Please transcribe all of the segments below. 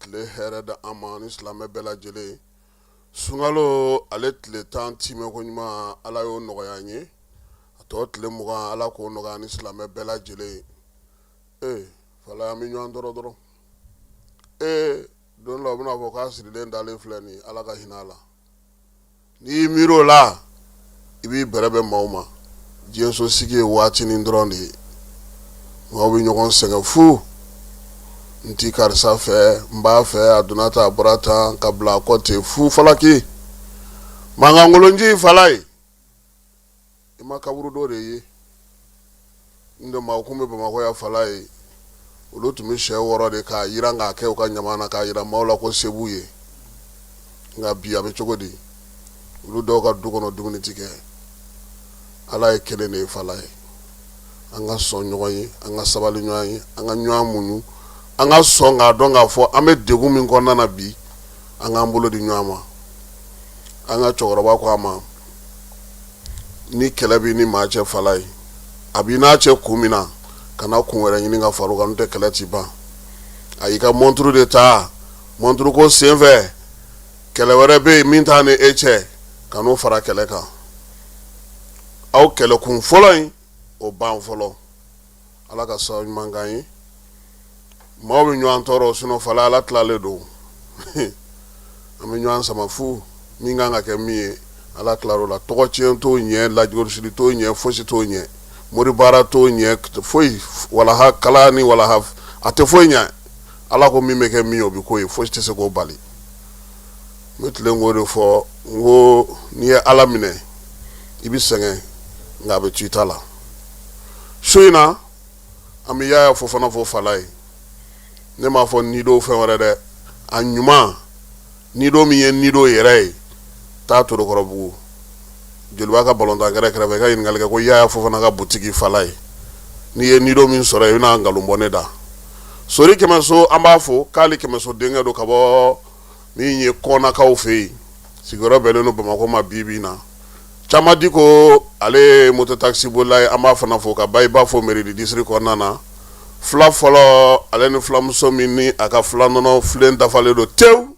tile hɛrɛ da an ma ni silamɛ bɛɛ lajɛlen. Sunkalo ale tile 10 timɛko ɲuman Ala y'o nɔgɔya an ye. A tɔ tile 20 Ala k'o nɔgɔya ni silamɛ bɛɛ lajɛlen. Fala an bɛ ɲɔgɔn dɔrɔn. Don dɔ u bɛna fɔ k'a sirilen dalen filɛ nin Ala ka hinɛ a la. N'i y'i miiri o la i b'i bɛrɛ bɛn maaw ma. Diɲɛ so sigi ye waatinin dɔrɔn de ye. Maaw bɛ ɲɔgɔn sɛgɛn fu. N ti karisa fɛ, n b'a fɛ, a donna tan, a bɔra tan, ka bila a kɔ ten fu falaki. Mankan ŋolonji fala ye. I ma kaburu dɔ de ye. N de maaw kun bɛ Bamakɔ ya fala ye. Olu tun bɛ sɛ wɔɔrɔ de k'a jira k'a kɛ u ka ɲama na k'a jira maaw la ko se b'u ye. Nka bi a bɛ cogo di? Olu dɔw ka du kɔnɔ dumuni tɛ kɛ. Ala ye kelen de ye fala ye. An ka sɔn ɲɔgɔn ye, an ka sabali ɲɔgɔn ye, an ka ɲɔgɔn muɲu. An ka sɔn k'a dɔn k'a fɔ an bɛ degun min kɔnɔna na bi, an k'an bolo di ɲɔgɔn ma. An ka cɛkɔrɔba ko a ma, ni kɛlɛ b'i ni maa cɛ fala ye, a b'i n'a cɛ kun min na, kana kun wɛrɛ ɲini ka far'o kan n'o tɛ kɛlɛ ti ban. A y'i ka montre de ta, montre ko senfɛ, kɛlɛ wɛrɛ bɛ yen min t'a ni e cɛ, ka n'o fara kɛlɛ kan. Aw kɛlɛkun fɔlɔ in, o ban fɔlɔ. Ala ka sababu ɲuman k'an ye. Maaw bɛ ɲɔgɔn tɔɔrɔ sinon fala Ala tilalen don. An bɛ ɲɔgɔn sama fu min kan ka kɛ min ye Ala tilar'o la. Tɔgɔ tiɲɛ t'o ɲɛ, lajigosili t'o ɲɛ, fosi t'o ɲɛ, mori baara t'o ɲɛ, foyi walaha kala ni walaha a tɛ foyi ɲɛ. Ala ko min bɛ kɛ min ye o bɛ k'o ye, fosi tɛ se k'o bali. N bɛ tile k'o de fɔ n ko n'i ye Ala minɛ i bɛ sɛgɛn nka a bɛ to i ta la. Su in na an bɛ Yaya Fofana fɔ fala ye. Ne m'a fɔ nido fɛn wɛrɛ dɛ, a ɲuman nido min ye nido yɛrɛ ye, taa Torokɔrɔbugu jeliba ka balontan kɛrɛ kɛrɛfɛ i ka ɲininkali kɛ ko Yaya Fofana ka butigi fala ye. N'i ye nido min sɔrɔ yen i bɛna nkalon bɔ ne da. Sori Kɛmɛso an b'a fɔ k'ale Kɛmɛso denkɛ don ka bɔ min ye Kɔnakaw fɛ yen, sigiyɔrɔ bɛnnen don Bamakɔ ma bi bi in na. Caman di ko ale ye moto taxi bolila ye, an b'a fana fɔ ka ba i b'a fɔ mairie du district kɔnɔna na. Fila fɔlɔ ale ni filamuso min ni a ka fila nɔnɔ filen dafalen don tewu,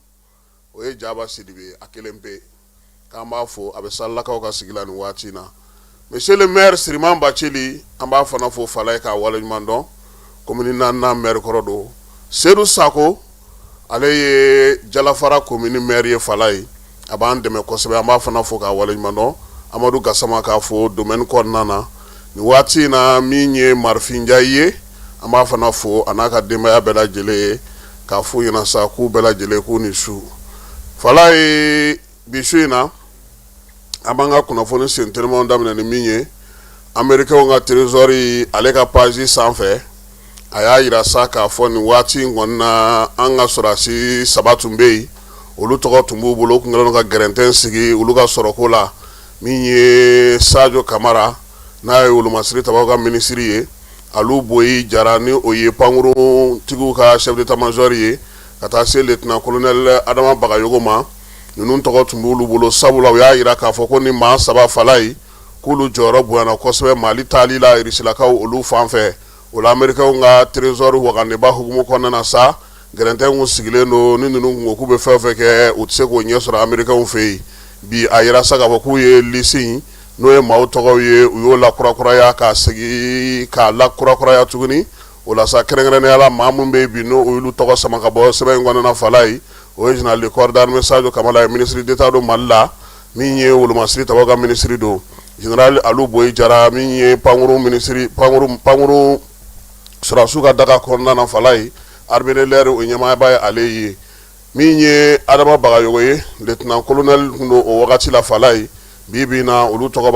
o ye Jaba Sidibe a kelen pe k'an b'a fɔ a bɛ Salakaw ka sigi la nin waati in na. Monsieur le maire Siriman Bacili an b'a fana fɔ fala ye k'a waleɲuman dɔn, commune 4nan maire kɔrɔ don. Seydou Sako ale ye Jalafara commune maire ye fala ye, a b'an dɛmɛ kosɛbɛ an b'a fana fɔ k'a waleɲuman dɔn. Amadou Gassama k'a fɔ domaine kɔnɔna na nin waati in na min ye Marifin Njayi ye, an b'a fana fɔ a n'a ka denbaya bɛɛ lajɛlen ye k'a fɔ ɲɛna sa k'u bɛɛ lajɛlen k'u ni su. Fala ye bi su in na an b'an ka kunnafoni sen telimanw daminɛ ni min ye Américains ka trésor ale ka page sanfɛ a y'a yira sa k'a fɔ nin waati in kɔni na an ka sɔrɔdasi 3 tun bɛ yen, olu tɔgɔ tun b'u bolo, u tun kɛlen don ka gɛrɛntɛn sigi olu ka sɔrɔko la, min ye Sadio Kamara n'a ye wolomasiri tabaw ka minisiri ye, Alu Boyi Jara ni o ye Pankuru tigiw ka chef d'état-major ye, ka taa se lieutenant colonel Adama Bagayogo ma. Ninnu tɔgɔ tun b'olu bolo sabula u y'a jira k'a fɔ ko ni maa 3 fala ye k'olu jɔyɔrɔ bonyana kosɛbɛ Mali taali la Erisilakaw olu fan fɛ. O la Américains ka trésor wagandeba hukumu kɔnɔna na sa, gɛrɛntɛn kun sigilen don ni ninnu kun ko k'u bɛ fɛn o fɛn kɛ u tɛ se k'o ɲɛ sɔrɔ Américains fɛ yen. Bi a yira sa k'a fɔ k'u ye lisi n'o ye maaw tɔgɔw ye u y'o lakurakuraya k'a segi k'a lakurakuraya tuguni. O la sa kɛrɛnkɛrɛnnenya la maa min bɛ yen bi n'o olu tɔgɔ sama ka bɔ sɛbɛn in kɔnɔna fala ye, o ye général de corps d'armée Sadio Kamara ye, ministre d'état don Mali la, min ye wolomasiri tabaw ka ministre don. Général Alu Boyi Jara min ye Pankuru ministre Pankuru sɔrɔdasiw ka daga kɔnɔna na fala ye, armée de l'air o ɲɛmaaba ye ale ye. Min ye Adama Bagayogo ye, lieutenant colonel kun don o wagati la fala ye, bi bi in na olu tɔgɔ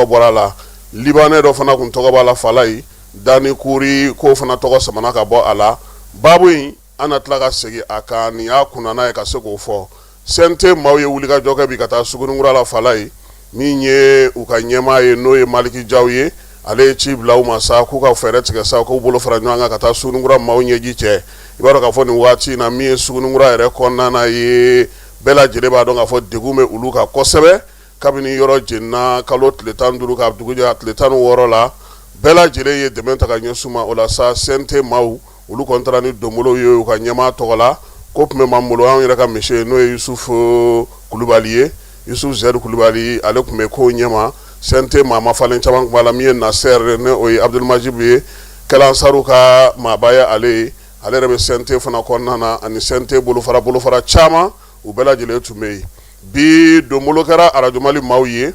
bɔra la. Libanais dɔ fana kun tɔgɔ b'a la fala ye, Dani Kuri k'o fana tɔgɔ samana ka bɔ a la. Babu in an na tila ka segin a kan, nin y'a kunna n'a ye ka se k'o fɔ. CNT maaw ye wulikajɔ kɛ bi ka taa Sugunikura la fala ye, min ye u ka ɲɛmaa ye n'o ye Maliki Jaw ye, ale ye ci bila u ma sa k'u ka fɛɛrɛ tigɛ sa k'u bolo fara ɲɔgɔn kan ka taa Sugunikura maaw ɲɛji cɛ. I b'a dɔn k'a fɔ nin waati in na min ye Sugunikura yɛrɛ kɔnɔna na ye bɛɛ lajɛlen b'a dɔn k'a fɔ degun bɛ olu kan kosɛbɛ kabini yɔrɔ jenina kalo tile 15 ka dugu jɛ tile 16 la, bɛɛ lajɛlen ye dɛmɛ ta ka ɲɛsin u ma. O la sa CNT maaw olu kɔni taara ni donbolo ye u ka ɲɛmaa tɔgɔ la ko tun bɛ m'an bolo an yɛrɛ ka monsieur n'o ye Yusufu Kulubali ye Yusuf Zɛdu Kulubali ale tun bɛ ko ɲɛma CNT maa ma falen caman tun b'a la min ye Nasser ne o ye Abdulmajibu ye Kɛlansaru ka maaba ye ale ye ale yɛrɛ bɛ CNT fana kɔnɔna na ani CNT bolofara caman u bɛɛ lajɛlen tun bɛ yen bi donbolo kɛra Radio Mali maaw ye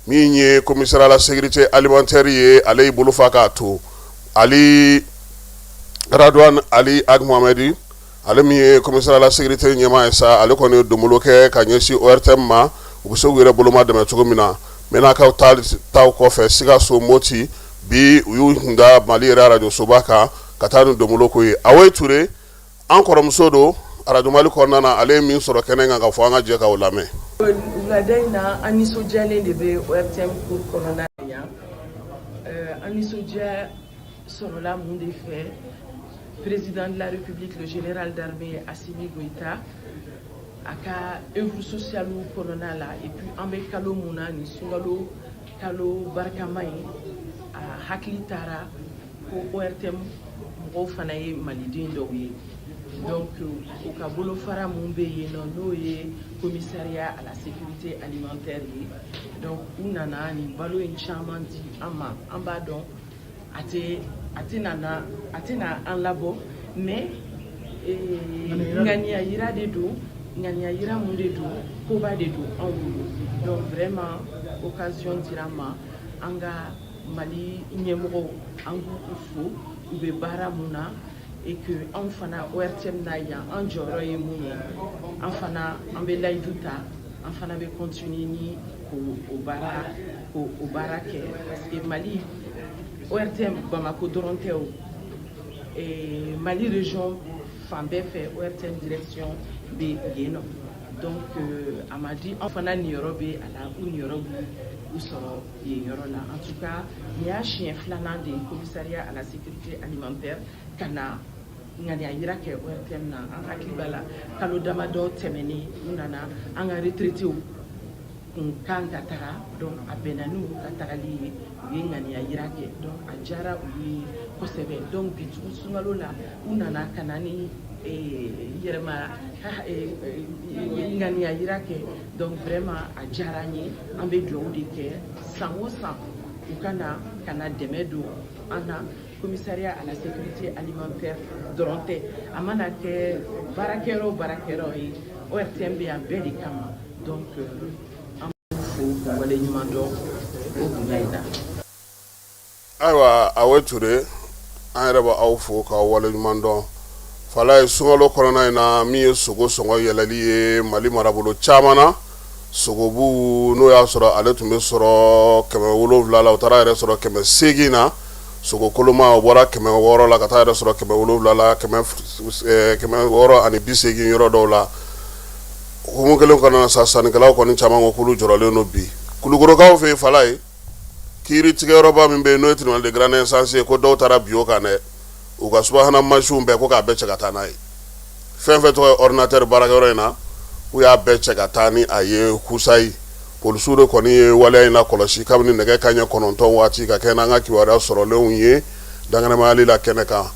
min ye commissaire à la sécurité alimentaire ye ale y'i bolo fa k'a to Ali Radwan Ali Ag Mohamedi ale min ye commissaire à la sécurité ɲɛmaa ye sa ale kɔni ye donbolo kɛ ka ɲɛsin ORTM ma u bɛ se k'u yɛrɛ boloma dɛmɛ cogo min na maintenant kaw taw kɔfɛ Sikaso Moti bi u y'u kun da Mali yɛrɛ radio soba kan ka taa ni donbolo ko ye Awoyi Ture an kɔrɔmuso don Radio Mali kɔnɔna na ale ye min sɔrɔ kɛnɛ kan ka fɔ an ka jɛ ka o lamɛn. Wulada in na an nisɔndiyalen de bɛ ORTM cour kɔnɔna na yan an nisɔndiya sɔrɔla mun de fɛ président de la République le général d'armée Assimi Goïta a ka œuvre sociale kɔnɔna la et puis an bɛ kalo mun na ni sunkalo kalo barikama ye a hakili taara ko ORTM mɔgɔw fana ye maliden dɔw ye donc u ka bolofara mun bɛ yen nɔ n'o ye commissariat à la sécurité alimentaire ye donc u nana ni balo in caman di an ma an b'a dɔn a tɛna an labɔ mais ŋaniya yira de don ŋaniya yira mun de don koba de don anw bolo donc vraiment occasion dira an ma an ka Mali ɲɛmɔgɔw an b'u fo u bɛ baara mun na et que an fana ORTM na yan an jɔyɔrɔ ye mun ye an fana an bɛ layidu ta an fana bɛ continuer ni o baara kɛ parce que Mali ORTM Bamako dɔrɔn tɛ o Mali région fan bɛɛ fɛ ORTM direction bɛ yen nɔ donc a ma di an fana niyɔrɔ bɛ a la u niyɔrɔ b'u sɔrɔ yen yɔrɔ la en tout cas nin y'a siɲɛ filanan de commissariat à la sécurité alimentaire ka na ŋaniya yira kɛ ORTM na an hakili b'a la kalo damadɔ tɛmɛnen u nana an ka retraités kun kan ka taga donc a bɛnna n'u ka tagali ye u ye ŋaniya yira kɛ donc a diyara u ye kosɛbɛ donc bi sunkalo la u nana ka na ni yɛrɛma ŋaniya yira kɛ donc vraiment a diyara an ye an bɛ dugawu de kɛ san o san u kana dɛmɛ don an na commissariat à la sécurité alimentaire dɔrɔn tɛ a mana kɛ baarakɛyɔrɔ o baarakɛyɔrɔ ye ORTM bɛ yan bɛɛ de kama donc an b'u fo k'u waleɲuman dɔn o bonya in na. Ayiwa Awoyi Ture an yɛrɛ b'aw fo k'aw waleɲuman dɔn fala ye sunkalo kɔnɔna in na min ye sogo sɔngɔ yɛlɛli ye Mali marabolo caman na sogobu n'o y'a sɔrɔ ale tun bɛ sɔrɔ 700 la u taara yɛrɛ sɔrɔ 800 na sogo koloma o bɔra 600 la ka taa yɛrɛ sɔrɔ 700 la 680 yɔrɔ dɔw la hukumu kelen kɔnɔna na sa sannikɛlaw kɔni caman ko k'olu jɔrɔlen don bi Kulukorokaw fɛ yen fala ye kiiri tigɛyɔrɔba min bɛ yen n'o ye tribunal de grande instance ye ko dɔw taara bio kan dɛ u ka subahana mansiw bɛɛ ko k'a bɛɛ cɛ ka taa n'a ye fɛn fɛn tɔgɔ ye ordinateur baarakɛyɔrɔ in na u y'a bɛɛ cɛ ka taa ni a ye kusayi polisiw de kɔni ye waleya in lakɔlɔsi kabini nɛgɛ kanɲɛ 9 waati ka kɛ n'an ka kibaruya sɔrɔlenw ye danganɛmayali la kɛnɛ kan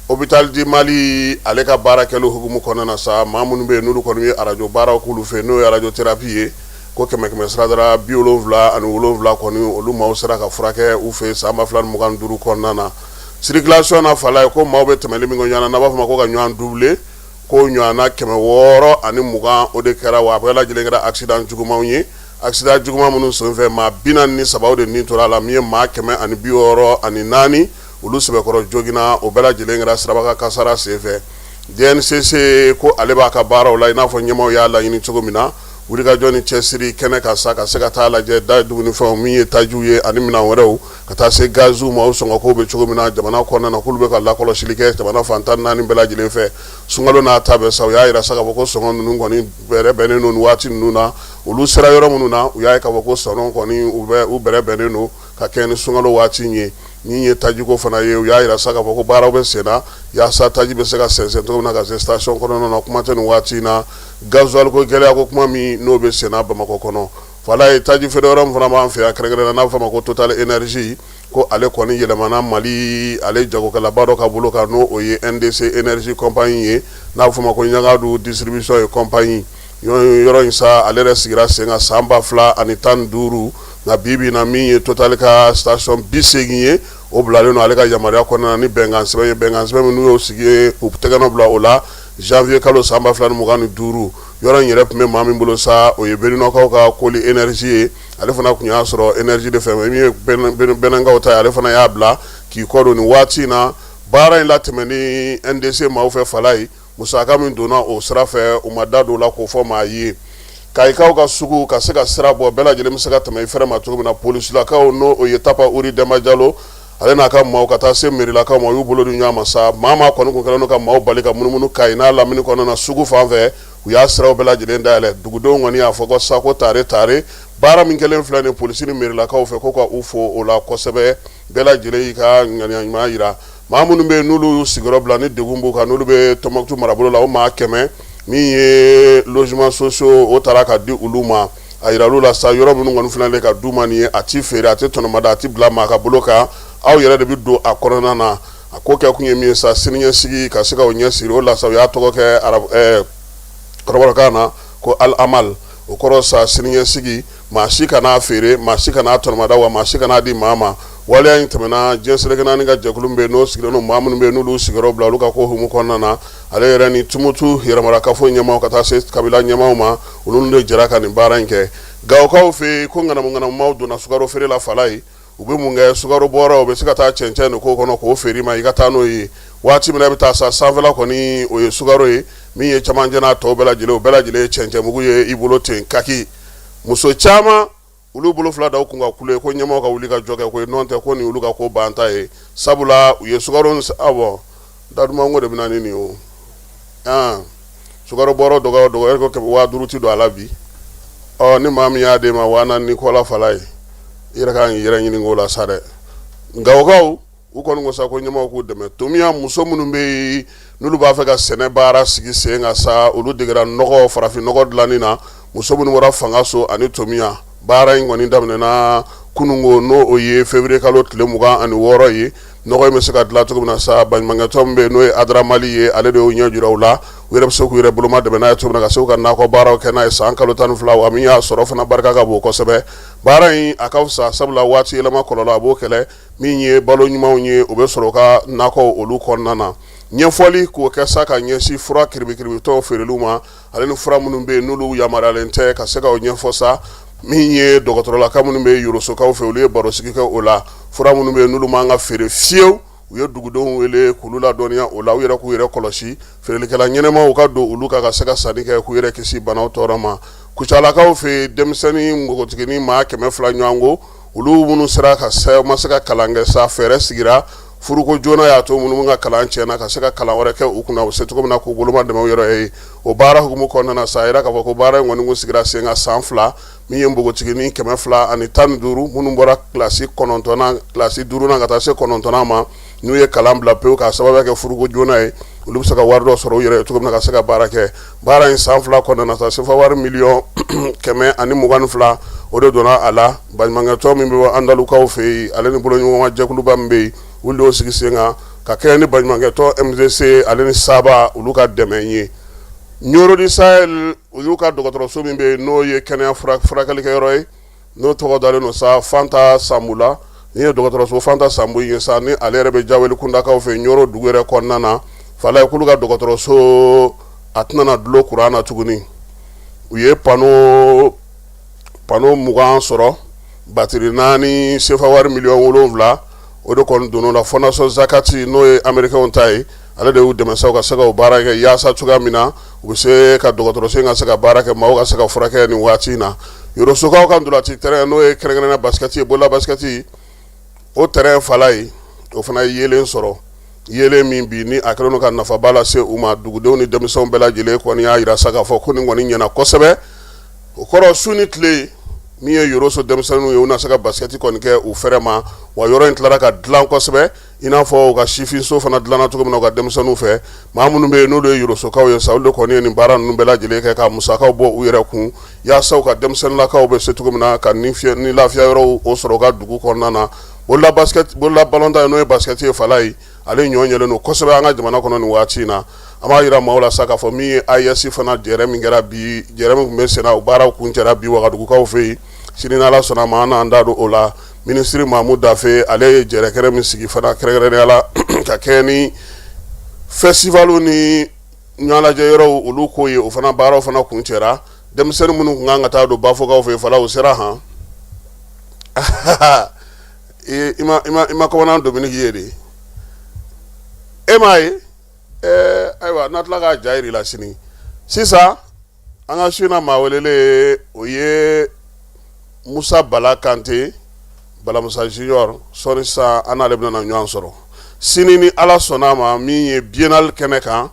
hôpital di Mali ale ka baarakɛlaw hukumu kɔnɔna na sa maa minnu bɛ yen n'olu kɔni ye arajo baaraw k'olu fɛ n'o ye radiothérapie ye ko 100 siradara 77 kɔni olu maaw sera ka furakɛ u fɛ san 2025 kɔnɔna na circulation na fala ye ko maaw bɛ tɛmɛli min kɛ ɲɔgɔn na n'a b'a fɔ ma ko ka ɲɔgɔn doublé ko ɲɔgɔnna 620 o de kɛra wa a bɛɛ lajɛlen kɛra accident jugumanw ye accident juguman minnu senfɛ maa 43 de nin tora la min ye maa 164 olu sɛbɛkɔrɔ jogina o bɛɛ lajɛlen kɛra sirabaka kasara senfɛ DNCC ko ale b'a ka baaraw la i n'a fɔ ɲɛmaw y'a laɲini cogo min na wulikajɔ ni cɛsiri kɛnɛ kan sa ka se ka taa lajɛ da dumunifɛnw min ye tajiw ye ani minɛn wɛrɛw ka taa se gaziw ma o sɔngɔkow bɛ cogo min na jamana kɔnɔna na k'olu bɛ ka lakɔlɔsili kɛ jamana fan 14 bɛɛ lajɛlen fɛ sunkalo n'a ta bɛɛ sa u y'a yira sa ka fɔ ko sɔngɔ ninnu kɔni bɛrɛ bɛnnen don nin waati ninnu na olu sera yɔrɔ minnu na u y'a ye ka fɔ ko sɔngɔ kɔni u bɛrɛ bɛnnen don ka kɛ ni sunkalo waati ye min ye tajiko fana ye u y'a yira sa ka fɔ ko baaraw bɛ sen na yaasa taji bɛ se ka sɛnsɛn cogo min na ka se station kɔnɔna na kuma tɛ nin waati in na gasoil ko gɛlɛya ko kuma min n'o bɛ sen na Bamakɔ kɔnɔ fala ye taji feere yɔrɔ min fana b'an fɛ yan kɛrɛnkɛrɛnnen n'a bɛ fɔ a ma ko total énergie ko ale kɔni yɛlɛmana Mali ale jagokɛlaba dɔ ka bolo kan n'o o ye NDC énergie compagnie ye n'a bɛ fɔ a ma ko Ɲagadu distribution et compagnie yɔrɔ in sa ale yɛrɛ sigira sen kan san 2015 nka bi na min ye total ka station 80 ye o bilalen don ale ka yamaruya kɔnɔna na ni bɛnkan sɛbɛn ye bɛnkan sɛbɛn min n'u y'o sigi u tɛgɛnɔ bila o la janvier kalo san 2025 yɔrɔ in yɛrɛ tun bɛ maa min bolo sa o ye Beninɔkaw ka Koli énergie ye ale fana tun y'a sɔrɔ énergie de fɛ min ye Benenkaw ta ye ale fana y'a bila k'i kɔ don nin waati in na baara in latɛmɛ ni NDC maaw fɛ fala ye musaka min donna o sira fɛ u ma da don o la k'o fɔ maa ye kayikaw ka sugu ka se ka sira bɔ bɛɛ lajɛlen bɛ se ka tɛmɛ i fɛrɛ ma cogo min na polisilakaw n'o o ye Tapa Uri Demba Jalo ale n'a ka maaw ka taa se merilakaw ma u y'u bolo di ɲɔgɔn ma sa maa kɔni kun kɛlen don ka maaw bali ka munumunu Kayi n'a lamini kɔnɔna na sugu fan fɛ u y'a siraw bɛɛ lajɛlen dayɛlɛ dugudenw kɔni y'a fɔ ko sako tare baara min kɛlen filɛ ni polisi ni merilakaw fɛ ko ka u fo o la kosɛbɛ bɛɛ lajɛlen y'i ka ŋaniya ɲuman yira maa minnu bɛ yen n'olu y'u sigiyɔrɔ bila ni degun b'u kan n'olu bɛ Tɔnbukutu marabolo la o maa 100 min ye logements sociaux o taara ka di olu ma a yira olu la sa yɔrɔ minnu kɔni filɛ ka d'u ma nin ye a ti feere a ti tɔnɔmada a ti bila maa ka bolo kan aw yɛrɛ de bɛ don a kɔnɔna na a ko kɛ kun ye min ye sa siniɲɛsigi ka se ka o ɲɛsigi o la sa u y'a tɔgɔ kɛ kɔrɔbɔrɔkan na ko al amal o kɔrɔ sa siniɲɛsigi maa si kan'a feere maa si kan'a tɔnɔmada wa maa si kan'a di maa ma waleya in tɛmɛna diɲɛ seleke naani ka jɛkulu min bɛ yen n'o sigilen don maa minnu bɛ yen n'olu sigiyɔrɔ bila olu ka ko humu kɔnɔna na ale yɛrɛ ni Tumutu yɛrɛmarakafo ɲɛmaaw ka taa se kabila ɲɛmaaw ma olu de jɛra ka nin baara in kɛ Gawukaw fɛ yen ko ŋanamuŋanamumaw donna sukaro feere la fala ye u bɛ mun kɛ sukaro bɔra u bɛ se ka taa cɛncɛn nin ko kɔnɔ k'o feere ma i ka taa n'o ye waati min na i bɛ taa sa sanfɛla kɔni o ye sukaro ye min ye camancɛ n'a tɔw bɛɛ lajɛlen o bɛɛ lajɛlen ye cɛncɛn mugu ye i bolo ten kaki muso caman olu bolo fila da u kun ka kule ko ɲɛmaaw ka wuli ka jɔ kɛ ko n'o tɛ ko nin olu ka ko banta ye sabula u ye sukaro awɔ dadumanko de bɛ na ni nin o sukaro bɔra dɔgɔ ko 5000 ti don a la bi ni maa min y'a d'e ma 4000 ni kɔla fala ye i yɛrɛ kan k'i yɛrɛ ɲini k'o la sa dɛ Gawukaw u kɔni ko sa ko ɲɛmaaw k'u dɛmɛ tomiya muso minnu bɛ yen n'olu b'a fɛ ka sɛnɛ baara sigi sen kan sa olu degera farafin nɔgɔ dilanni na muso minnu bɔra fanga so ani tomiya baara in kɔni daminɛna kunungo n'o o ye février kalo tile 26 ye nɔgɔ in bɛ se ka dilan cogo min na sa baɲumankɛtɔn min bɛ yen n'o ye Adramali ye ale de y'o ɲɛ jira u la u yɛrɛ bɛ se k'u yɛrɛ boloma dɛmɛ n'a ye cogo min na ka se k'u ka nakɔ baaraw kɛ n'a ye san kalo 12 wa min y'a sɔrɔ fana barika ka bon kosɛbɛ baara in a ka fisa sabula waati yɛlɛma kɔlɔlɔ a b'o kɛlɛ min ye balo ɲumanw ye o bɛ sɔrɔ u ka nakɔw olu kɔnɔna na ɲɛfɔli k'o kɛ sa ka ɲɛsin fura kiribikiribitɔw feereliw ma ale ni fura minnu bɛ yen n'olu yamaruyalen tɛ ka se ka o ɲɛfɔ sa min ye dɔgɔtɔrɔlaka minnu bɛ Yorosokaw fɛ olu ye barosigi kɛ o la fura minnu bɛ yen n'olu man ka feere fiyewu u ye dugudenw wele k'olu ladɔnniya o la u yɛrɛ k'u yɛrɛ kɔlɔsi feerelikɛla ɲɛnɛmaw ka don olu ka se ka sanni kɛ k'u yɛrɛ kisi banaw tɔɔrɔ ma Kucalakaw fɛ denmisɛnnin npogotiginin maa 200 ɲɔgɔn ko olu minnu sera ka ma se ka kalan kɛ sa fɛɛrɛ sigira furuko joona y'a to minnu ka kalan tiɲɛna ka se ka kalan wɛrɛ kɛ u kunna u se cogo min na k'u boloma dɛmɛ u yɛrɛ ye o baara hukumu kɔnɔna na sa yira k'a fɔ ko baara in kɔni kun sigira sen kan san 2 min ye npogotiginin 215 minnu bɔra kilasi 9nan kilasi 5nan ka taa se 9nan ma n'u ye kalan bila pewu k'a sababuya kɛ furuko joona ye olu bɛ se ka wari dɔ sɔrɔ u yɛrɛ ye cogo min na ka se ka baara kɛ baara in san 2 kɔnɔna na sa sefa wari miliyɔn 122 o de donna a la baɲumankɛtɔn min bɛ bɔ Andalukaw fɛ yen ale ni boloɲɔgɔnma jɛkuluba min bɛ yen olu de y'o sigi sen kan ka kɛɲɛ ni baɲumankɛtɔn MDC ale ni Saba olu ka dɛmɛ ye Ɲorodi Sahel olu ka dɔgɔtɔrɔso min bɛ yen n'o ye kɛnɛya furakɛlikɛyɔrɔ ye n'o tɔgɔ dalen don sa Fanta Sambu la ni ye dɔgɔtɔrɔso Fanta Sambu ye sa ni ale yɛrɛ bɛ Jaweli Kundakaw fɛ Ɲoro dugu yɛrɛ kɔnɔna na fala ye k'olu ka dɔgɔtɔrɔso a tɛna na dulon kuran na tuguni u ye pano 20 sɔrɔ batiri 4 sefa wari miliyɔn 7 o de kɔni donn'o la Fondation Zakati n'o ye Américain ta ye ale de y'u dɛmɛ sa u ka se ka o baara kɛ yaasa cogoya min na u bɛ se ka dɔgɔtɔrɔso in ka se ka baara kɛ maaw ka se ka furakɛ nin waati in na Yorosokaw ka ndolanci terrain n'o ye kɛrɛnkɛrɛnnenya basikɛti ye bolola basikɛti o terrain fala ye o fana ye yeelen sɔrɔ yeelen min bi ni a kɛlen don ka nafaba lase u ma dugudenw ni denmisɛnw bɛɛ lajɛlen kɔni y'a yira sa k'a fɔ ko nin kɔni ɲɛna kosɛbɛ o kɔrɔ su ni tile min ye Yoroso denmisɛnninw ye u na se ka basikɛti kɔni kɛ u fɛrɛ ma wa yɔrɔ in tilara ka dilan kosɛbɛ ina fɔ u ka sifinso fana dilanna cogo min na u ka denmisɛnninw fɛ maa minnu bɛ yen n'olu ye yorosokaw ye sa olu de kɔni ye nin baara ninnu bɛɛ lajɛlen kɛ ka musakaw bɔ u yɛrɛ kun yaasa u ka denmisɛnninlakaw bɛ se cogo min na ka ni lafiya yɔrɔw o sɔrɔ u ka dugu kɔnɔna na bolola balontan n'o ye basikɛti ye fala ye ale ɲɔ ɲɛlen don kosɛbɛ an ka jamana kɔnɔ nin waati in na an b'a yira maaw la sa k'a fɔ min ye AES fana jɛrɛ min kɛra bi jɛrɛ min tun bɛ senna o baaraw kun cɛra bi Wagadugukaw fɛ yen sini n'Ala sɔnna ma an n'an da don o la ministre Mahamu Dafe ale ye jɛrɛkɛrɛ min sigi fana kɛrɛnkɛrɛnnenya la ka kɛ ni festivalu ni ɲɔgɔnlajɛ yɔrɔw olu ko ye o fana baaraw fana kun cɛra denmisɛnnin minnu kun kan ka taa don Bafokaw fɛ fala o sera han ima kɔmana Dominique ye de e m'a ye ayiwa n'a tila k'a ja yir'i la sini sisan an ka su in na maa welele o ye Musa Bala Kante Balamusa Junior sɔɔni sisan an n'ale bɛna ɲɔgɔn sɔrɔ sini ni Ala sɔnna a ma min ye biennale kɛnɛ kan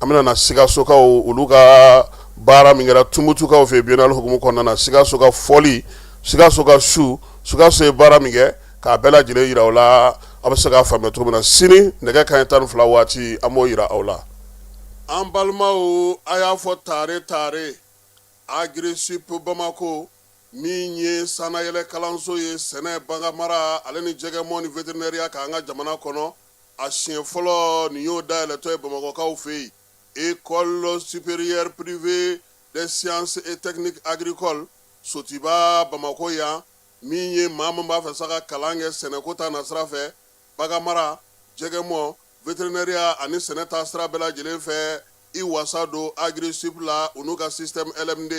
an bɛna na Sikasokaw olu ka baara min kɛra Tumutukaw fɛ biennale hukumu kɔnɔna na Sikaso ka fɔli Sikaso ka su Sikaso ye baara min kɛ k'a bɛɛ lajɛlen yira o la a bɛ se k'a faamuya cogo min na sini nɛgɛ kanɲɛ 12 waati an b'o yira aw la an balimaw a y'a fɔ tare Agri-Sup Bamako min ye sanayɛlɛ kalanso ye sɛnɛ bangamara ale ni jɛgɛmɔ ni vétérinaire k'an ka jamana kɔnɔ a siɲɛ fɔlɔ nin y'o dayɛlɛtɔ ye Bamakɔkaw fɛ yen école supérieure privée des sciences et techniques agricoles Sotiba Bamako yan min ye maa min b'a fɛ sa ka kalan kɛ sɛnɛko ta nasira fɛ bagamara jɛgɛmɔ vétérinaire ani sɛnɛ ta sira bɛɛ lajɛlen fɛ i wasa don Agri-Sup la u n'u ka système LMD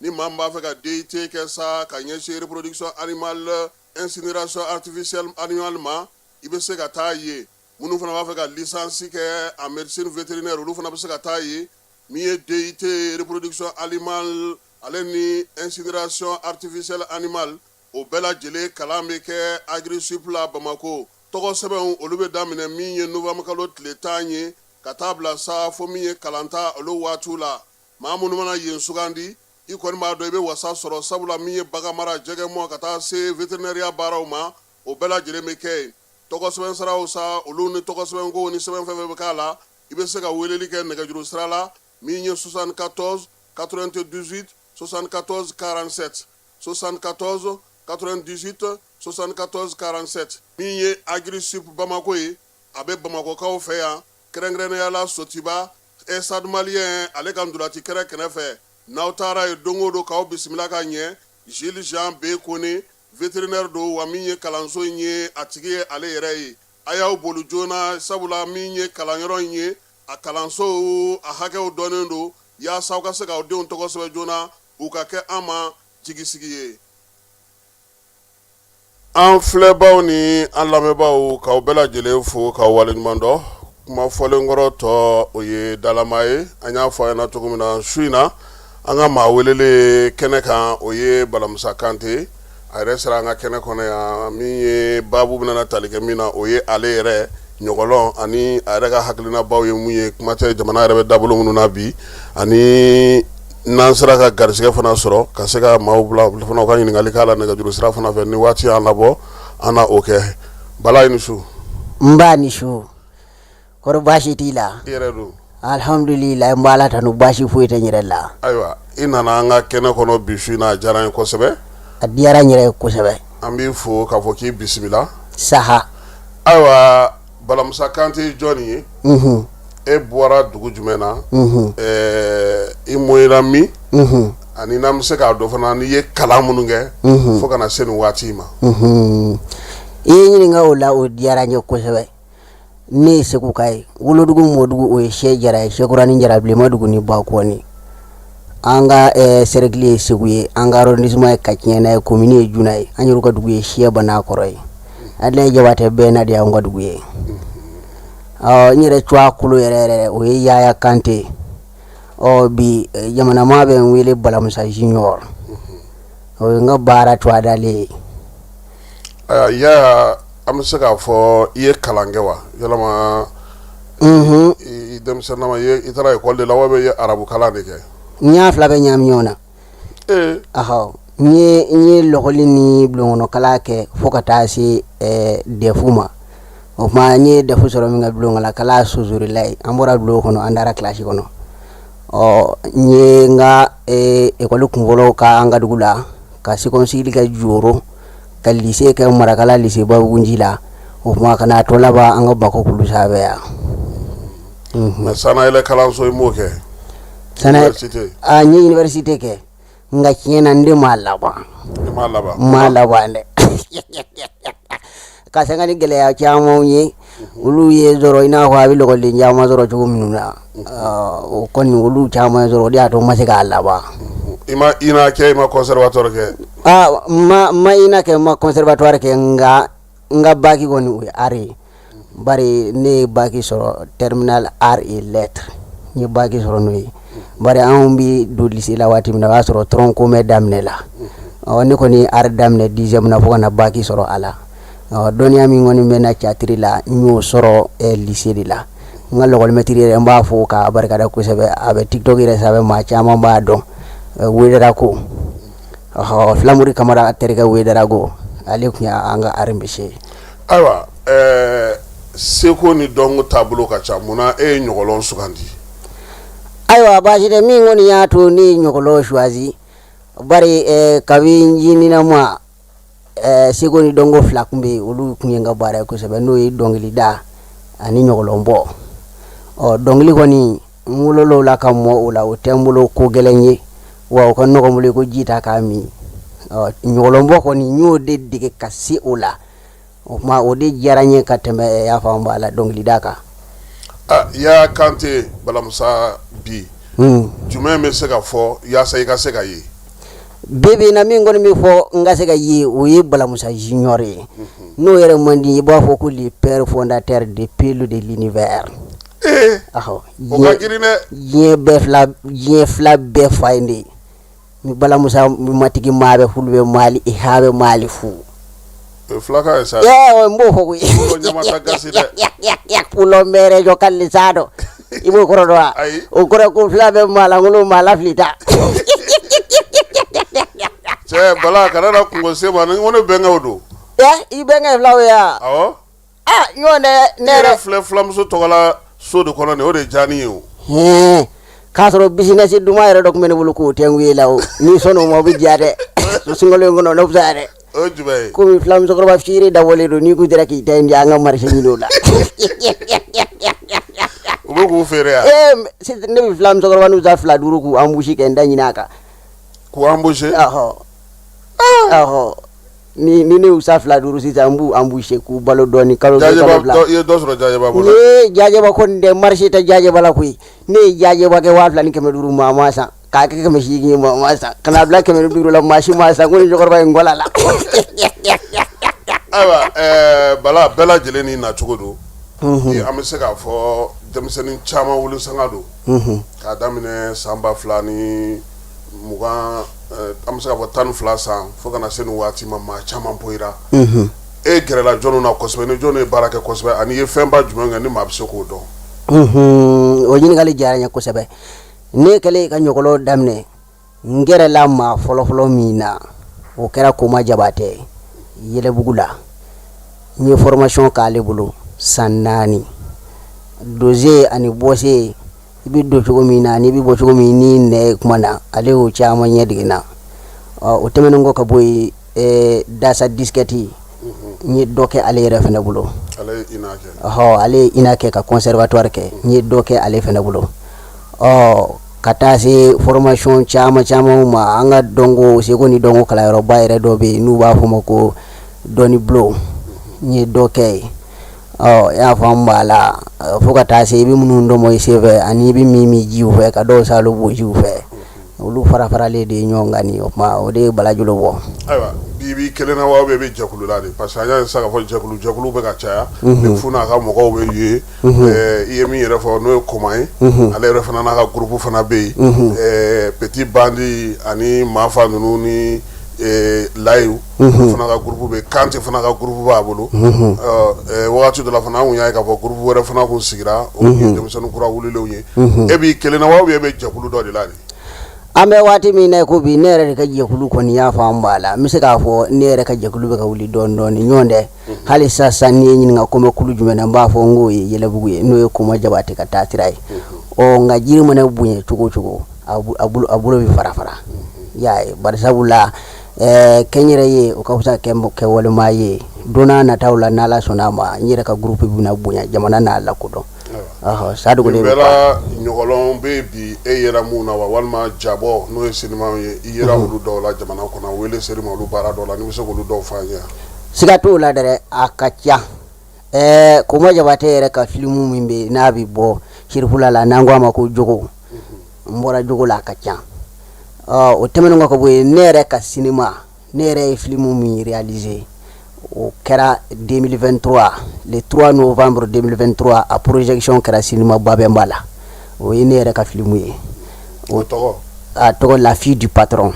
ni maa min b'a fɛ ka DUT kɛ sa ka ɲɛsin reproduction animale incinération artificielle animale ma i bɛ se ka taa ye minnu fana b'a fɛ ka licence kɛ en médecine vétérinaire olu fana bɛ se ka taa ye min ye DUT reproduction animale ale ni incinération artificielle animale o bɛɛ lajɛlen kalan bɛ kɛ Agri-Sup la Bamako tɔgɔ sɛbɛnw olu bɛ daminɛ min ye novembre kalo tile 10 ye ka taa bila sa fo min ye kalanta olu waatiw la maa minnu mana yen sugandi i kɔni b'a dɔn i bɛ wasa sɔrɔ sabula min ye bagamara jɛgɛmɔ ka taa se vétérinaire baaraw ma o bɛɛ lajɛlen bɛ kɛ yen tɔgɔ sɛbɛn siraw sa olu ni tɔgɔ sɛbɛn ko ni sɛbɛn fɛn fɛn bɛ k'a la i bɛ se ka weleli kɛ nɛgɛjuru sira la min ye 74 98 74 47 74 98 74 47 min ye Agri-Sup Bamako ye a bɛ Bamakɔkaw fɛ yan kɛrɛnkɛrɛnnenya la Sotiba Stade Malien ale ka ndolati kɛrɛ kɛrɛfɛ n'aw taara ye don o don k'aw bisimila ka ɲɛ Jules Jean B Kone vétérinaire don wa min ye kalanso in ye a tigi ye ale yɛrɛ ye a y'aw boli joona sabula min ye kalanyɔrɔ in ye a kalanso a hakɛw dɔnnen don yaasa aw ka se k'aw denw tɔgɔ sɛbɛn joona u ka kɛ an ma jigisigi ye an filɛbaw ni an lamɛnbaw k'aw bɛɛ lajɛlen fo k'aw waleɲuman dɔn kuma fɔlen kɔrɔ tɔ o ye dalama ye an y'a fɔ a ɲɛna cogo min na su in na an ka maa welele kɛnɛ kan o ye Balamusa Kante a yɛrɛ sera an ka kɛnɛ kɔnɔ yan min ye baabu bɛna tali kɛ min na o ye ale yɛrɛ ɲɔgɔlɔn ani a yɛrɛ ka hakilinabaw ye mun ye kuma tɛ jamana yɛrɛ bɛ dabolo minnu na bi ani n'an sera ka garisɛgɛ fana sɔrɔ ka se ka maaw bila fana ka ɲininkali k'a la nɛgɛjuru sira fana fɛ ni waati y'an labɔ an na o kɛ Bala i ni su n b'a ni su kɔrɔ baasi t'i la i yɛrɛ don alhamdulillah n b'a la tanu baasi foyi tɛ n yɛrɛ la ayiwa i nana an ka kɛnɛ kɔnɔ bi su in na a diyara n ye kosɛbɛ a diyara n yɛrɛ ye kosɛbɛ an b'i fo k'a fɔ k'i bisimila saha ayiwa Balamusa Kante ye jɔn ye e bɔra dugu jumɛn na i moyira min ani n'an bɛ se k'a dɔn fana n'i ye kalan minnu kɛ fo ka na se nin waati ma i ye ɲininka o la o diyara n ye kosɛbɛ ne ye Segu ka ye wolodugu mɔdugu o ye Sɛ Jara ye Sɛkurani Jara Bilenmadugu ni Bakɔni an ka cercle ye Segu ye an ka arrondissement ye Kaciɲɛna ye commune ye Juna ye an yɛrɛ ka dugu ye Sɛ Banakɔrɔ ye Adelaide Jabatɛ bɛɛ na de y'an ka dugu ye n yɛrɛ cuwa kolo yɛrɛ o ye Yaya Kante bi jamana maa bɛ n wele Balamusa Junior o ye n ka baara cuwa dale ye Yaya an bɛ se k'a fɔ i ye kalan kɛ wa yalama i denmisɛnnama i taara école de la wa bɛ i ye arabu kalan de kɛ n y'a fila bɛ ɲagami ɲɔgɔn na n ye lɔgɔli ni bulonkɔnɔkalan kɛ fo ka taa se DEF ma o ma nye defu soro mi nga blonga la kala suzuri lay ambora blo kono andara classe kono o nye nga école kumvolo ka anga dugula ka sikonsili ka juro ka lycée ka marakala lycée ba gunjila o ma kana to laba anga bako kulu sabe ya mais sana ile kalanso imoke sana université nye université ke nga kiena ndi malaba nde kasanga ni gele ya chamo nye ulu ye zoro ina kwa bilo ko linja ma zoro chugo minuna o koni ulu chamo zoro dia to masika alaba ima conservatoire ke ma ina ke ma conservatoire ke nga baki goni u ari bari ne baki soro terminal art et lettres ni baki soro noyi bari an bi do lycée la wati mina wasoro tronco me damne la ni koni art damne 10e na fona baki soro ala donia mi ngoni mena chatri la nyu soro lycée di la ngalo gol metiri mba fo ka barka da ko sebe abe tiktok ire sabe ma chama ba do wedara ko flamuri kamara terga wedara go alekun ya anga armbishe aywa seko ni dongo tableau ka chamuna nyogolon sugandi aywa baji de mi ngoni ya to ni nyogolo shwazi bari kabinji ni na mwa seko ni dongo flakumbe ulu kunyenga bare ko sebe no yi dongli da ani nyogolombo o dongli koni ngulolo la kamo ula utembulo ko gelenye wa ko no ko mule ko jita kami nyogolombo koni nyode dige kasi ula o ma o de jaranye kateme ya famba la dongli daka ya kante balamusa bi jume me se ka fo ya sai ka se ka yi bebe na mi ngoni mi fo nga se ka yi o yi balamusa junior no yere mandi ba fo ko li père fondateur de pelu de l'univers aho ye fla be fayndi mi balamusa mi matigi mabe fulbe mali e habe mali fu flaka esa o mbo fo ko nyamata gaside pulo mere jo kallisado ibo korodo o koro ko flabe mala ngolo mala flita che bala karara kungo sema ngone benga odo ibenga flawe ya awo nyone nere flamso togola so de kono ne o de jani yo kasoro business duma yere dok men bulu ko tengu law ni sono mo bi jade so singolo ngono no fsare o jubay ko mi flam so ko ba firi da wole do ni ko dira ki tay ndi anga marché ni do la o ko fere ya si ne mi flam so ko wanu za fla duru ku ambushi ke ndanyi naka ku ambushi aho ni ne usafla duru si zambu ambushe ku balo doni kalo ye dosro jaje ba bola jaje ba ko de marché ta jaje bala kuy ne jaje ba ke wafla ni keme duru mama sa ka ke keme shigi mama sa kana bla keme duru la mashi ma sa ngoni jogor ba ngola la aba bala bela jeleni na chugodo amese ka fo demsenin chama wulu sangado ka damine samba flani muga amse ka tan flasa fo kana senu wati mama chama poira gerela jono na kosbe ne jono e baraka kosbe ani ye femba jumenga ni mabse ko do o nyini gali jaranya kosbe ne kale ka nyokolo damne ngerela ma folo mina o kera ko ma jabate yele bugula ni formation ka le bulu sanani doze ani bose ibi do chugo mina ni bi bo chugo mini ne kumana ale o chama nyedigina o temeno ngo ka boy dasa disketi ni doke ale refena bulo ale inake ale inake ka conservatoire ke ni doke ale fena bulo kata se formation chama ma anga dongo se ko ni dongo kala ro bayre do be nu ba fuma ko doni blo ni doke ya fambala fuka tase bi munundo moy seve ani bi mimi jiufe ka do salu bu jiufe ulu fara le de nyongani ma o de balajulo bo aywa bibi kelena wa be jakulu la de parce que anya saka fo jakulu be ka cha ne funa ka mo ko be ye yemi yere fo no komai ale refana na ka groupe fana be petit bandi ani mafa nunu ni layu fana ka groupe be kanti fana ka groupe ba bolo wakati de la fana unya ka fo groupe wera fana ko sigira o ni demsanu kura wulile unye e bi kelena wa be jakulu do de la de ambe wati mi ne ko bi nere ka jekulu ko ni ya fam bala mi se ka fo nere ka jekulu be ka wuli don don nyonde hali sasa ni nyi nga ko me kulu jume na mba fo ngo yele bugu no ko ma jabati ka tatirai o nga jiri mo ne bunye chugo abulo bi fara yaay bar sabula kenyere ye o ka fusa kembo ke wole ma ye dona na tawla nala sonama nyire ka groupe bi na bunya jamana na la ko do sadu gole bela nyogolon bebi e yera muna wa walma jabo no e sinima ye yera ulu do la jamana ko na wele serima ulu bara do la ni so ulu do fanya sigatu la dere akacha ko mo jabate yere ka filmu mimbe na bi bo shirfula la nangwa ma ko jogo mbora jogo la akacha o temeno ngako boy nere ka cinéma nere filmu mi réalisé au kera 2023 le 3 novembre 2023 à projection kera cinéma Babembala o nere ka filmu yi o to a to la fille du patron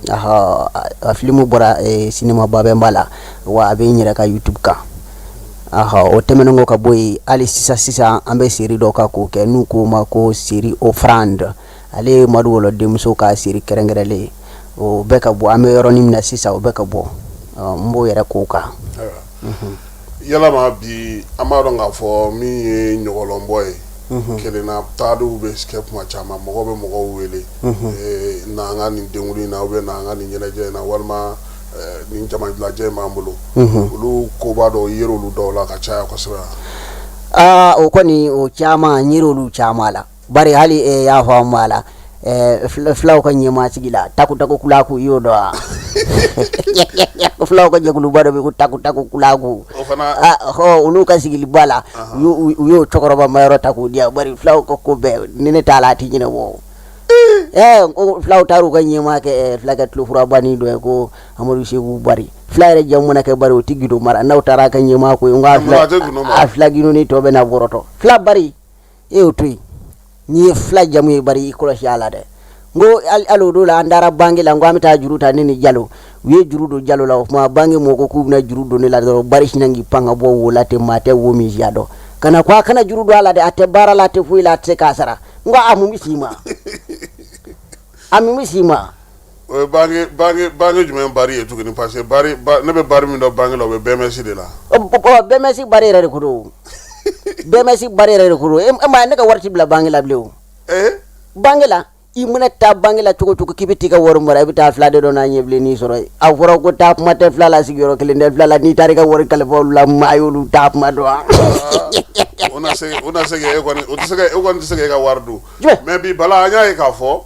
a filmu bora cinéma Babembala wa be nyira ka YouTube ka o temeno ngako boy ali sisa ambe série do ka ko ke nu ko ma ko série offrande ale maduwolo demso ka siri kerengerele o beka bo ame yoronim na sisa o beka bo mbo yere koka yala ma bi amaro nga fo mi nyogolo boy kele na tadu be skep ma chama mo be mo wele na nga ni denguli na be na nga ni nyele je na walma ni jama la je ma mbulu lu ko ba do yero lu do la ka cha ko sura o koni o chama nyiro lu chama la bari hali ya fa mala flaw ko nyema sigila taku kula ku yodo flaw ko jegulu bado be ku taku kula ku ho uluka sigili bala yo chokoroba mayro taku dia bari flaw ko be nene tala ti nyina wo flaw taru ko nyema ke flagat lu fura bani do ko amadu shebu bari flaire jamuna ke bari o tigido mara naw tara ka nyema ko nga flagino ni to be na boroto fla bari o tuy ni fla jamu bari ko shala de ngo alo do la andara bangi la ngwa mita juruta nini jalo we jurudo jalo la ma bangi moko ku na jurudo ni la do bari shinangi panga bo wala te mate wo mi jado kana kwa kana jurudo ala de ate bara la te fu la te kasara ngo amu misima bangi jume bari etu ni parce bari ne be bari mi do bangi lo be bemesi de la bemesi bari re ko do bemesi bari re ko do e ma ne ka warti bla bangi la blew bangi la imuna ta bangila chuko kibiti ka wor mara bita flade do na nyeble ni soro a foro ko tap mate flala sigiro kelende flala ni tarika wor kala fo la mayulu tap ma do ona se e ko ni se ga wardu mais bi bala nya e ka fo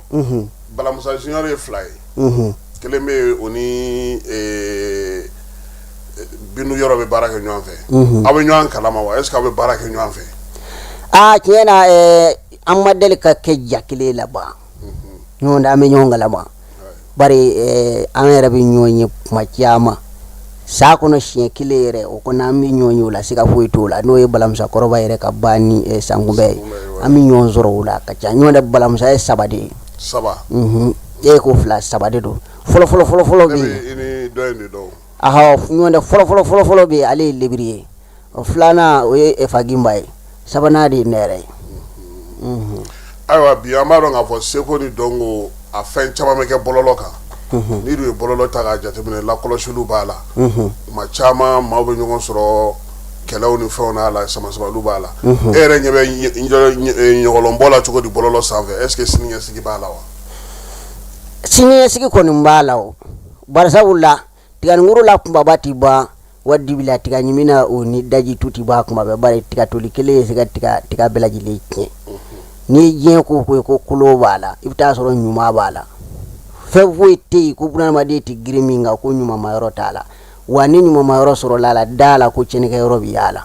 bala musa junior e fly kelembe oni binu yoro be baraka nyon fe abe nyon kala ma wa est ce que abe baraka nyon fe kiena amma delika ke jakile la ba nyonda me nyongala ma bari amere bi nyonye machiama sako no shien kilere o ko na mi nyonyo la sika foitola no e balamsa koroba ere ka bani sangumbe ami nyonzoro la ka cha nyonda balamsa e sabade e ko fla sabade do folo bi ini doende do aha nyonda folo bi ale librier o flana o e fagimbai sabana di nere aywa bi amaro nga fo seko ni dongo a fen chama meke bololo ka ni du bololo ta ga jatemine la kolosulu bala ma chama ma be ngon soro kelaw ni fona la sama lu bala ere nyebe nyolo mbola chuko di bololo save est ce que sininga sigi bala wa sininga sigi ko ni mbala o barasa ulla tigan nguru la mbabati ba waddi bila tiga nyimina o ni daji tuti ba kuma be bare tiga toli kele siga tiga belaji le ni jen ko kulo bala ibta soro nyuma bala fe voite ko buna ma de ti griminga ko nyuma mayro tala wani nyuma mayro soro lala dala ko chene kay robi yala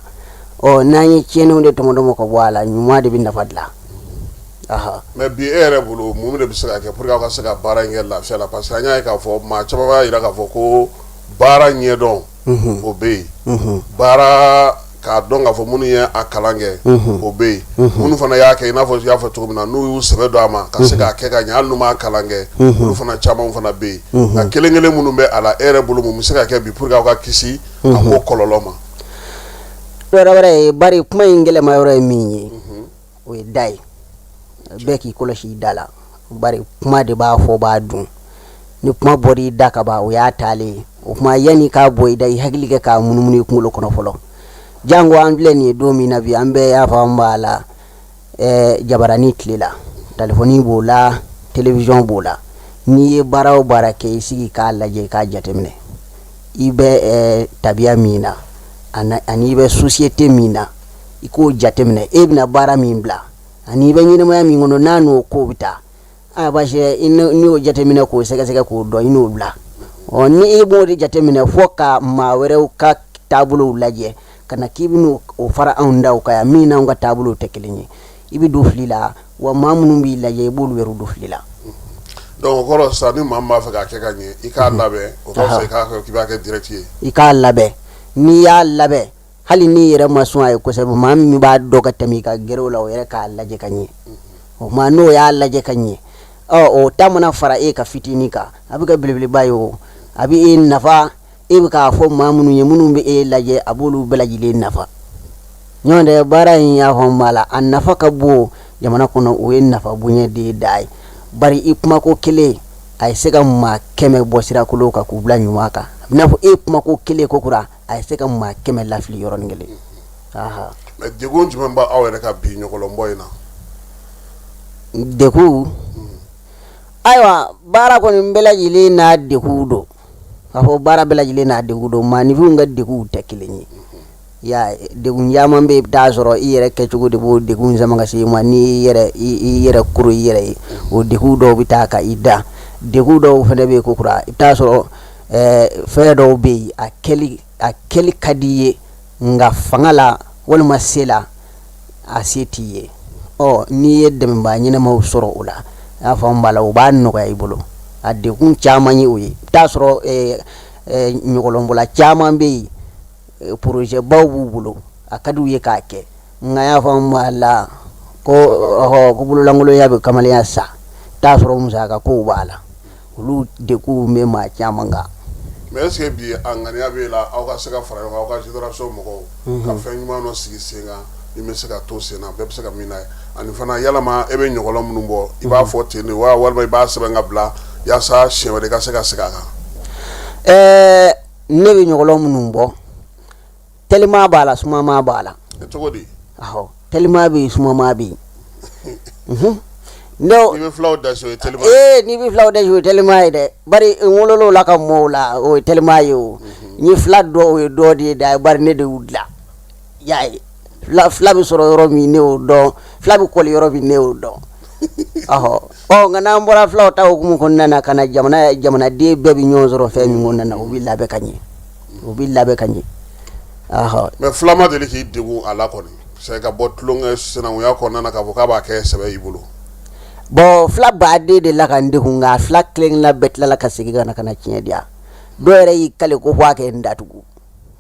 o nani chene hunde to mondo ko wala nyuma de binda fadla aha mais bi ere bulu mum de bisaka ke pour ka saka bara ngel la fela parce que nya ka fo ma chaba ba ira ka fo ko bara nyedon obey bara ka donga fo munu ya akalange obey munu fana ya ke na fo ya fo to na nu sebe do ama ka se ga ke ga nya nu ma akalange munu fana chama munu fana be na kelengele munu be ala ere bulu mu se ga ke bi pour ga kisi ko kololoma do rawre bari kuma ingele mayoro minyi we dai beki koloshi dala bari kuma de b'a fɔ b'a dun ni kuma bɔr'i da ka ban o y'a taalen ye o kuma yanni k'a bɔ i da i hakili kɛ k'a munumunu i kunkolo kɔnɔ fɔlɔ jango an filɛ nin ye don min na bi an bɛɛ y'a fɔ an b'a la jabarani tile la telefɔni b'o la télévision b'o la n'i ye baara o baara kɛ i sigi k'a lajɛ k'a jateminɛ i bɛ tabiya min na ani i bɛ société min na i k'o jateminɛ e bɛna baara min bila ani i bɛ ɲɛnamaya min kɔnɔ n'a n'o ko bɛ taa basi n'i y'o jateminɛ k'o sɛgɛsɛgɛ k'o dɔn i n'o bila ni e b'o de jateminɛ fo ka maa wɛrɛw ka taabolow lajɛ ka na k'i bɛna o fara anw daw kan yan min n'anw ka taabolow tɛ kelen ye i bɛ don fili la wa maa minnu b'i lajɛ i b'olu yɛrɛ don fili la. donc o kɔrɔ sisan ni maa min b'a fɛ k'a kɛ ka ɲɛ i k'a labɛn o ka fisa k'i b'a kɛ direct ye. I k'a labɛn n'i y'a labɛn hali n'i yɛrɛ ma sɔn a ye kosɛbɛ maa min b'a dɔn ka tɛmɛ i ka gɛrɛ o la o yɛrɛ k'a lajɛ ka ɲɛ o maa n'o y'a lajɛ ka ɲɛ o ta mana fara e ka fitinin kan a bɛ kɛ belebeleba ye o a bɛ e nafa e bɛ k'a fɔ maa minnu ye minnu bɛ e lajɛ a b'olu bɛɛ lajɛlen nafa ɲɔgɔn tɛ baara in y'a fɔ n b'a la a nafa ka bon jamana kɔnɔ o ye nafa bonya de ye da ye bari i kumako kelen a ye se ka maa 100 bɔ sirakolon kan k'u bila ɲuman kan a bɛ n'a fɔ e kumako kelen ko kura a ye se ka maa 100 lafili yɔrɔnin kelen. mais degun jumɛn b'aw yɛrɛ ka bi ɲɔgɔlɔnbɔ in na. degun ayiwa baara kɔni bɛɛ lajɛlen n'a degun don k'a fɔ baara bɛɛ lajɛlen n'a degun don maanifinw ka degun tɛ kelen ye ya degun caman bɛ i bɛ taa sɔrɔ i yɛrɛ kɛcogo de b'o degun sama ka se i ma ni i yɛrɛ koro i yɛrɛ ye o degun dɔw bɛ taa ka i da degun dɔw fana bɛ yen ko kura i bɛ taa sɔrɔ fɛn dɔw bɛ yen a kɛli ka di i ye nka fanga la walima se la a se t'i ye n'i ye dɛmɛbaa ɲɛnamaw sɔrɔ o la y'a fɔ n b'a la o b'a nɔgɔya i bolo a degun caman ye o ye i bɛ taa sɔrɔ ɲɔgɔlɔnbɔla caman bɛ yen projet baw b'u bolo a ka d'u ye k'a kɛ nka y'a fɔ n b'a la ko bololankolonya bɛ kamalenya sa i bɛ taa sɔrɔ musaka kow b'a la olu degun bɛ maa caman kan. mais est ce que bi a ŋaniya b'e la aw ka se ka fara ɲɔgɔn kan aw ka génération mɔgɔw ka fɛn ɲuman dɔ sigi sen kan min bɛ se ka to sen na bɛɛ bɛ se ka min n'a ye ani fana yalama e bɛ ɲɔgɔlɔn minnu bɔ i b'a fɔ ten de wa walima i b'a sɛbɛn ka bila yaasa siɲɛ wɛrɛ i ka se ka segin a kan. ne bɛ ɲɔgɔlɔn minnu bɔ telima b'a la sumama b'a la. cogo di. telima bɛ yen sumama bɛ yen. n'i bɛ filaw da so ye telima. n'i bɛ filaw da so ye telima ye dɛ bari n wolola o la ka mɔɔw la o ye telima ye o n ye fila dɔ o ye dɔ de ye da bari ne de y'u dilan y'a ye fila bɛ sɔrɔ yɔrɔ min ne y'o dɔn fila bɛ kɔli yɔrɔ min ne y'o dɔn nka n'an bɔra filaw ta hukumu kɔnɔna na ka na jamanaden bɛɛ bɛ ɲɔgɔn sɔrɔ fɛn min kɔnɔna na o bɛ labɛn ka ɲɛ mais fila ma deli k'i degun a la kɔni c'est ka bɔ tulonkɛ sinankunya kɔnɔna na k'a fɔ k'a b'a kɛ sɛbɛ y'i bolo. fila baden de la ka n degun nka fila kelenkelenna bɛɛ tilala ka segin ka na tiɲɛ di yan dɔw yɛrɛ y'i kale ko f'a kɛ n datugu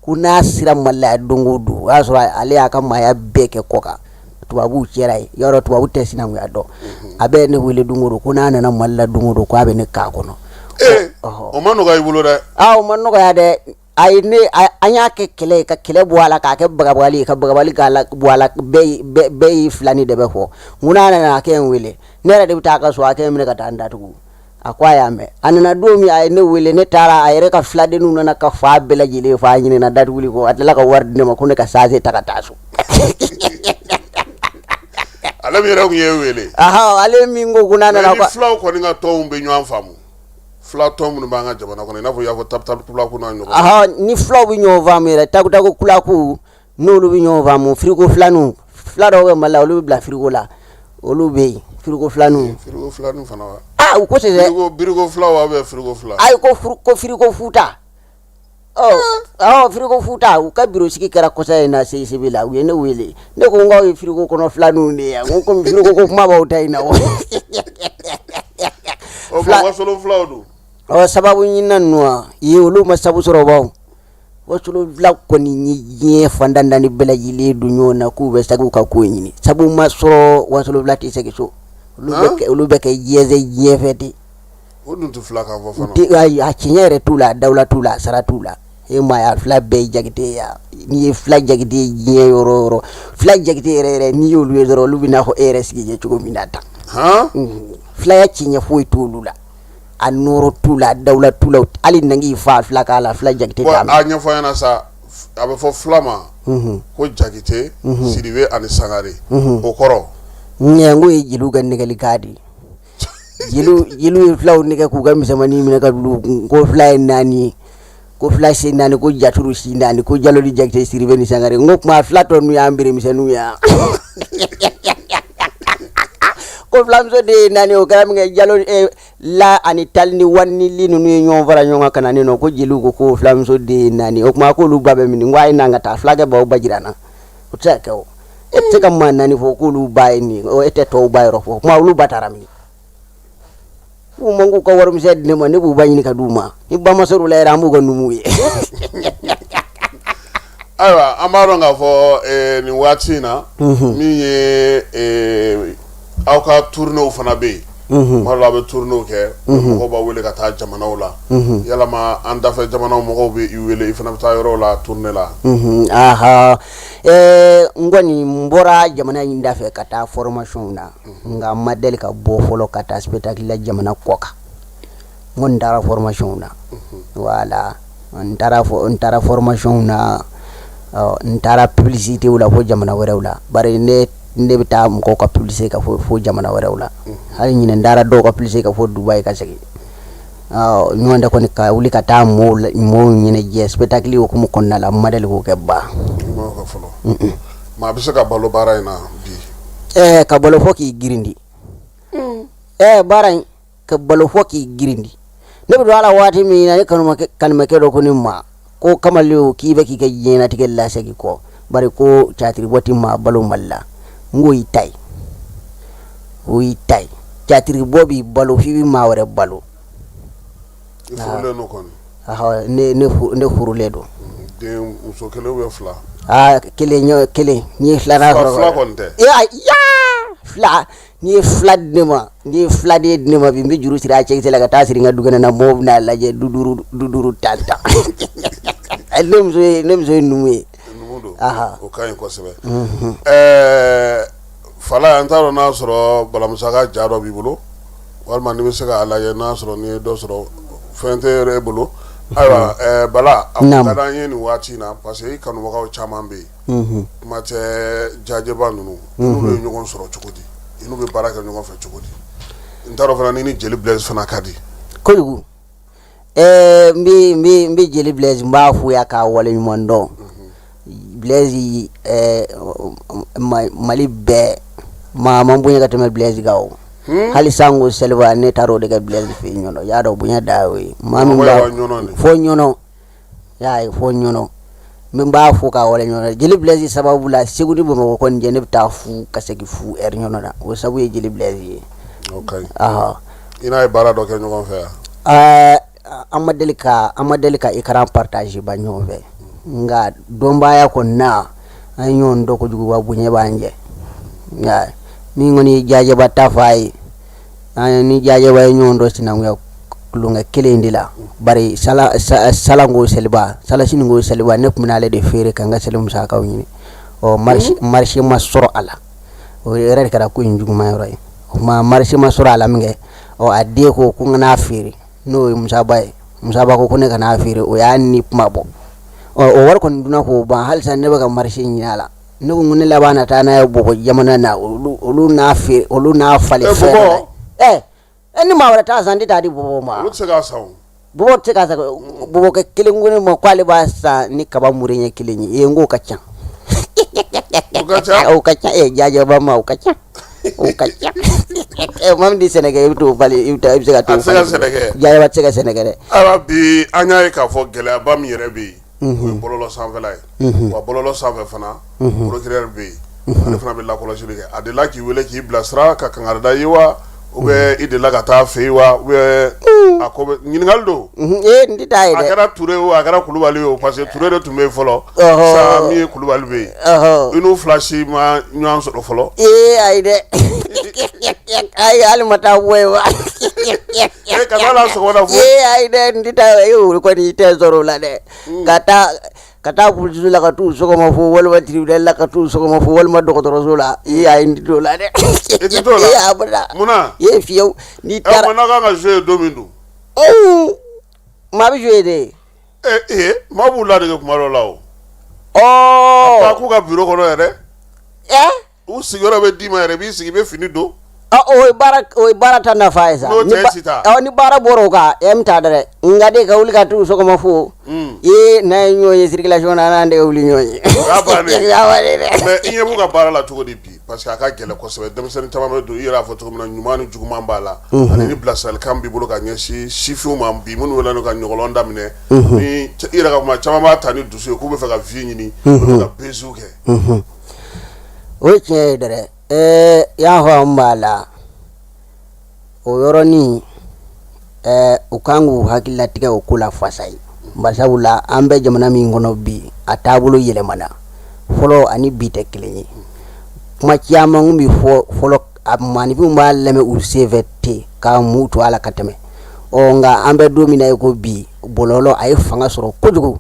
ko n'a sera mali la don o don o y'a sɔrɔ ale y'a ka maaya bɛɛ kɛ kɔ kan tubabuw cɛra ye yɔrɔ tubabu tɛ sinankunya dɔn a bɛ ne wele don o don ko n'a nana mali la don o don k'a bɛ ne k'a kɔnɔ. o ma nɔgɔya i bolo dɛ. o ma nɔgɔya dɛ an y'a kɛ kɛlɛ ye ka kɛlɛ bɔ a la k'a kɛ bagabagali ye ka bagabagali k'a bɔ a la bɛɛ y'i filani de bɛ fɔ n ko n'a nana a kɛ n wele ne yɛrɛ de bɛ taa a ka so a kɛ n minɛ ka taa n datugu a ko a y'a mɛn a nana don min a ye ne wele ne taara a yɛrɛ ka filadenninw nana ka fa bɛɛ lajɛlen fa ɲinina datuguli kɔ a tilala ka wari di ne ma ko ne ka saase ta ka taa so. ale min yɛrɛ tun ye wele. ale min ko ko n'a nana. ni filaw kɔni ka tɔnw bɛ ɲɔgɔn faamu fila tɔn minnu b'an ka jamana kɔnɔ i n'a fɔ i y'a fɔ tabu kulaku n'a ɲɔgɔn. ni filaw bɛ ɲɔgɔn faamu yɛrɛ tabu kulaku n'olu bɛ ɲɔgɔn faamu firiko filaninw fila dɔw bɛ mali la olu bɛ bila firiko la olu bɛ yen firiko filaninw. firiko filaninw fana wa. u ko ten dɛ. biriko fila wa bɛ firiko fila. ayi ko firiko futa. firiko futa u ka biro sigi kɛra kɔsa in na CCB la u ye ne wele ne ko n k'aw ye firiko kɔnɔ filaninw de ye n ko komi firiko ko kuma b'aw ta in na. wasolon filaw don. sababu ɲinina ninnu ye olu ma sabu sɔrɔ baw wasolon fila kɔni ye diɲɛ fandandani bɛɛ lajɛlen don ɲɔgɔn na k'u bɛ sagu ka ko ɲini sabu ma sɔrɔ wasolon fila tɛ segin so olu bɛ kɛ jɛnsɛ diɲɛ fɛ ten. o dun tɛ fila kan fɔ fana. a tiɲɛ yɛrɛ t'u la dawula t'u la a sara t'u la e ma ye fila bɛɛ ye jakite ya n'i ye fila jakite ye diɲɛ yɔrɔ o yɔrɔ fila jakite yɛrɛ n'i y'olu ye dɔrɔn olu bɛ n'a fɔ e yɛrɛ sigi ye cogo min na tan. fila ya cinya foyi t'olu la a nɔrɔ t'u la a dawula t'u la hali nangi fa fila k'a la fila jakite t'a a ɲɛfɔ ɲɛna sa a bɛ fɔ fila ma ko jakite Sidibe ani Sangare o kɔrɔ ɲɛngo ye jeliw ka nɛgɛli k'a de jeliw ye filaw nɛgɛ k'u ka misɛnmanin minɛ ka dulu ko fila ye 4 ye ko fila si 4 ko jaturu si 4 ko jalo di jakite Sidibe ni Sangare ngo kuma fila tɔ nu y'an bere misɛnninw ya ko flamso de nani o kɛra min kɛ jalo la ani tali ni wani ni li ninnu ye ɲɔgɔn fara ɲɔgɔn kan ka na ne nɔ ko jeliw ko flamso de nani o kuma k'olu ba bɛ mini n ko a ye na ka taa fulakɛ baw ba jira n na o tɛ se ka kɛ o e tɛ se ka maa naani fɔ k'olu ba ye nin o e tɛ tɔw ba yɔrɔ fɔ kuma olu ba taara min u man k'u ka warimisɛn di ne ma ne b'u ba ɲini ka d'u ma ni ba ma sɔrɔ la yɛrɛ an b'u ka numu ye ayiwa an b'a dɔn k'a fɔ nin waati in na min ye aw ka tournéew fana bɛ yen tuma dɔ la a bɛ tournéew kɛ mɔgɔw b'a wele ka taa jamanaw la yalama an dafɛ jamanaw mɔgɔw bɛ i wele i fana bɛ taa yɔrɔw la tournée la n kɔni n bɔra jamana in dafɛ ka taa formation na nka n ma deli ka bɔ fɔlɔ ka taa spectacle la jamana kɔ kan n kɔni taara formation na voilà n taara formation na n taara publicité la fo jamana wɛrɛw la bari ne bɛ taa mɔgɔw ka publicité ka fo jamana wɛrɛw la hali ɲinɛ n taara dɔw ka publicité ka fo Dubai ka segin ɲɔgɔn tɛ kɔni ka wuli ka taa mɔgɔw ɲɛnajɛ spectacle hukumu kɔnɔna la n ma deli k'o kɛ ba maa bɛ se ka balo baara in na bi ka balo fɔ k'i girindi baara in ka balo fɔ k'i girindi ne bɛ don a la waati min na ne kanumakɛ dɔ ko ne ma ko kamalen k'i bɛ k'i ka diɲɛlatigɛ lasegin kɔ bari ko catiri bɔ ti maa balo Mali la n ko y'i ta ye o y'i ta ye catiri bɔ b'i balo f'i bɛ maa wɛrɛ balo i furulen don kɔni ne furulen don den muso kelen ou bien fila kelen n ye filanan sɔrɔ fila kɔni tɛ fila n'i ye fila di ne ma bi n bɛ juru siri a cɛkisɛ la ka taa siri n ka dukɛnɛ na mɔgɔw bɛna lajɛ du duuru tan ne muso ye numu ye o ka ɲi kosɛbɛ Fala an t'a dɔn n'a sɔrɔ balamusa ka ja dɔ b'i bolo walima n'i bɛ se k'a lajɛ n'a sɔrɔ n'i ye dɔ sɔrɔ fɛn tɛ yɛrɛ e bolo ayiwa Bala a kun ka d'an ye nin waati in na parce que i kanubagaw caman bɛ yen kuma tɛ jajɛba ninnu n'u bɛ ɲɔgɔn sɔrɔ cogo di i n'u bɛ baara kɛ ɲɔgɔn fɛ cogo di n t'a dɔn fana ni Jeli Blaise fana ka di kojugu n bɛ Jeli Blaise n b'a fo ya k'a waleɲuman dɔn Blaise Mali bɛɛ maa man bonya ka tɛmɛ Blaise kan o hali sango Seliba ne taara o de kɛ Blaise fɛ yen ɲɔnɔ y'a dɔn bonya da y'o ye maa min b'a fo ɲɔnɔ y'a ye fo ɲɔnɔ min b'a fo k'a waleɲuman Jeli Blaise sababu la Segu ni Bamakɔ kɔni jɛ ne bɛ taa fu ka segin fu heure ɲɔnɔ na o sabu ye Jeli Blaise ye i n'a ye baara dɔ kɛ ɲɔgɔn fɛ yan an ma deli ka écran partage ba ɲɔgɔn fɛ nka dɔnbaya kɔni na an ye ɲɔgɔn dɔn kojugu wa bonya b'an jɛ nka min kɔni ye jajɛba ta fɔ a ye ni jajɛba ye ɲɔgɔn dɔn sinankunya kulonkɛ kelen de la bari salango Seliba salasingo Seliba ne tun bɛ n'ale de feere ka n ka seli musakaw ɲini marché ma sɔrɔ a la o yɛrɛ de kɛra ko in juguman yɔrɔ ye o tuma marché ma sɔrɔ a la min kɛ a den ko n ka n'a feere n'o ye Musaba ko ne ka n'a feere o y'a ni kuma bɔ o wari kɔni duna k'o ban halisa ne bɛ ka marché ɲini a la ne ko ne laban na taa n'a ye Bɔbɔ jamana na olu n'a feere olu n'a falen fɛn na ni maa wɛrɛ t'a san n tɛ taa di Bɔbɔ ma olu tɛ se k'a san Bɔbɔ tɛ se k'a san Bɔbɔkɛ kelen ko ne ma k'ale b'a san ni kaba mure ɲɛ kelen ye n k'o ka ca o ka ca jajɛba ma o ka ca maa min di sɛnɛkɛ i bɛ t'o bali i bɛ se ka t'o jajɛba tɛ se ka sɛnɛkɛ dɛ ayiwa bi an y'a ye k'a fɔ gɛlɛyaba min yɛrɛ bɛ yen o ye bɔlɔlɔ sanfɛla ye wa bɔlɔlɔ sanfɛ fana procureur bɛ yen ale fana bɛ lakɔlɔsili kɛ a delila k'i wele k'i bilasira ka kangari da i ye wa ou bien i delila ka taa fɛ yen wa ou bien a ko bɛ ɲininkali don n tɛ taa ye dɛ a kɛra Ture o a kɛra Kulubali o parce que Ture de tun bɛ yen fɔlɔ sa min ye Kulubali bɛ yen i n'u fila si ma ɲɔgɔn sɔrɔ fɔlɔ ayi dɛ ayi hali ma taa bɔ yen wa ka taa la sɔgɔmada fo ayi dɛ n tɛ taa o kɔni i tɛ sɔrɔ o la dɛ kata police la ka tu sogoma fo walma tribunal la ka tu sogoma fo walma docteur la ya indi do la de iti to la ya bada muna ye fiyo ni e tara mana ka jouer domindu ma bi jouer de ma bu la de kuma la o ta ku ka bureau kono yɛrɛ u sigiyɔrɔ bɛ d'i ma yɛrɛ b'i sigi i bɛ fini don o baara ta nafa ye sa n'o tɛ sita ni baara bɔra o kan em ta dɛ nga de ka wuli ka tu sɔgɔma fo ye n'a ye ɲɔgɔn ye circulation na n'an de ka wuli ɲɔgɔn ye mais i ɲɛ b'u ka baara la cogo di bi parce que a ka gɛlɛn kosɛbɛ denmisɛnnin caman bɛ don i yɛrɛ y'a fɔ cogo min na ɲuman ni juguman b'a la ani ni bilasiralikan b'i bolo ka ɲɛsin sifinw ma bi minnu wele ka ɲɔgɔlɔn daminɛ ni i yɛrɛ ka kuma caman b'a ta ni dusu ye k'u bɛ fɛ ka vie ɲini u bɛ fɛ ka besiw kɛ o ye tiɲɛ ye dɛ y'a fɔ an b'a la o yɔrɔnin u kan k'u hakililatigɛ o ko la fasa ye barisabula an bɛ jamana min kɔnɔ bi a taabolo yɛlɛmana fɔlɔ ani bi tɛ kelen ye kuma caman kun bi fɔ fɔlɔ a maanifinw b'a lamɛn u senfɛ ten k'a mu to a la ka tɛmɛ nka an bɛ don min na i ko bi bɔlɔlɔ a ye fanga sɔrɔ kojugu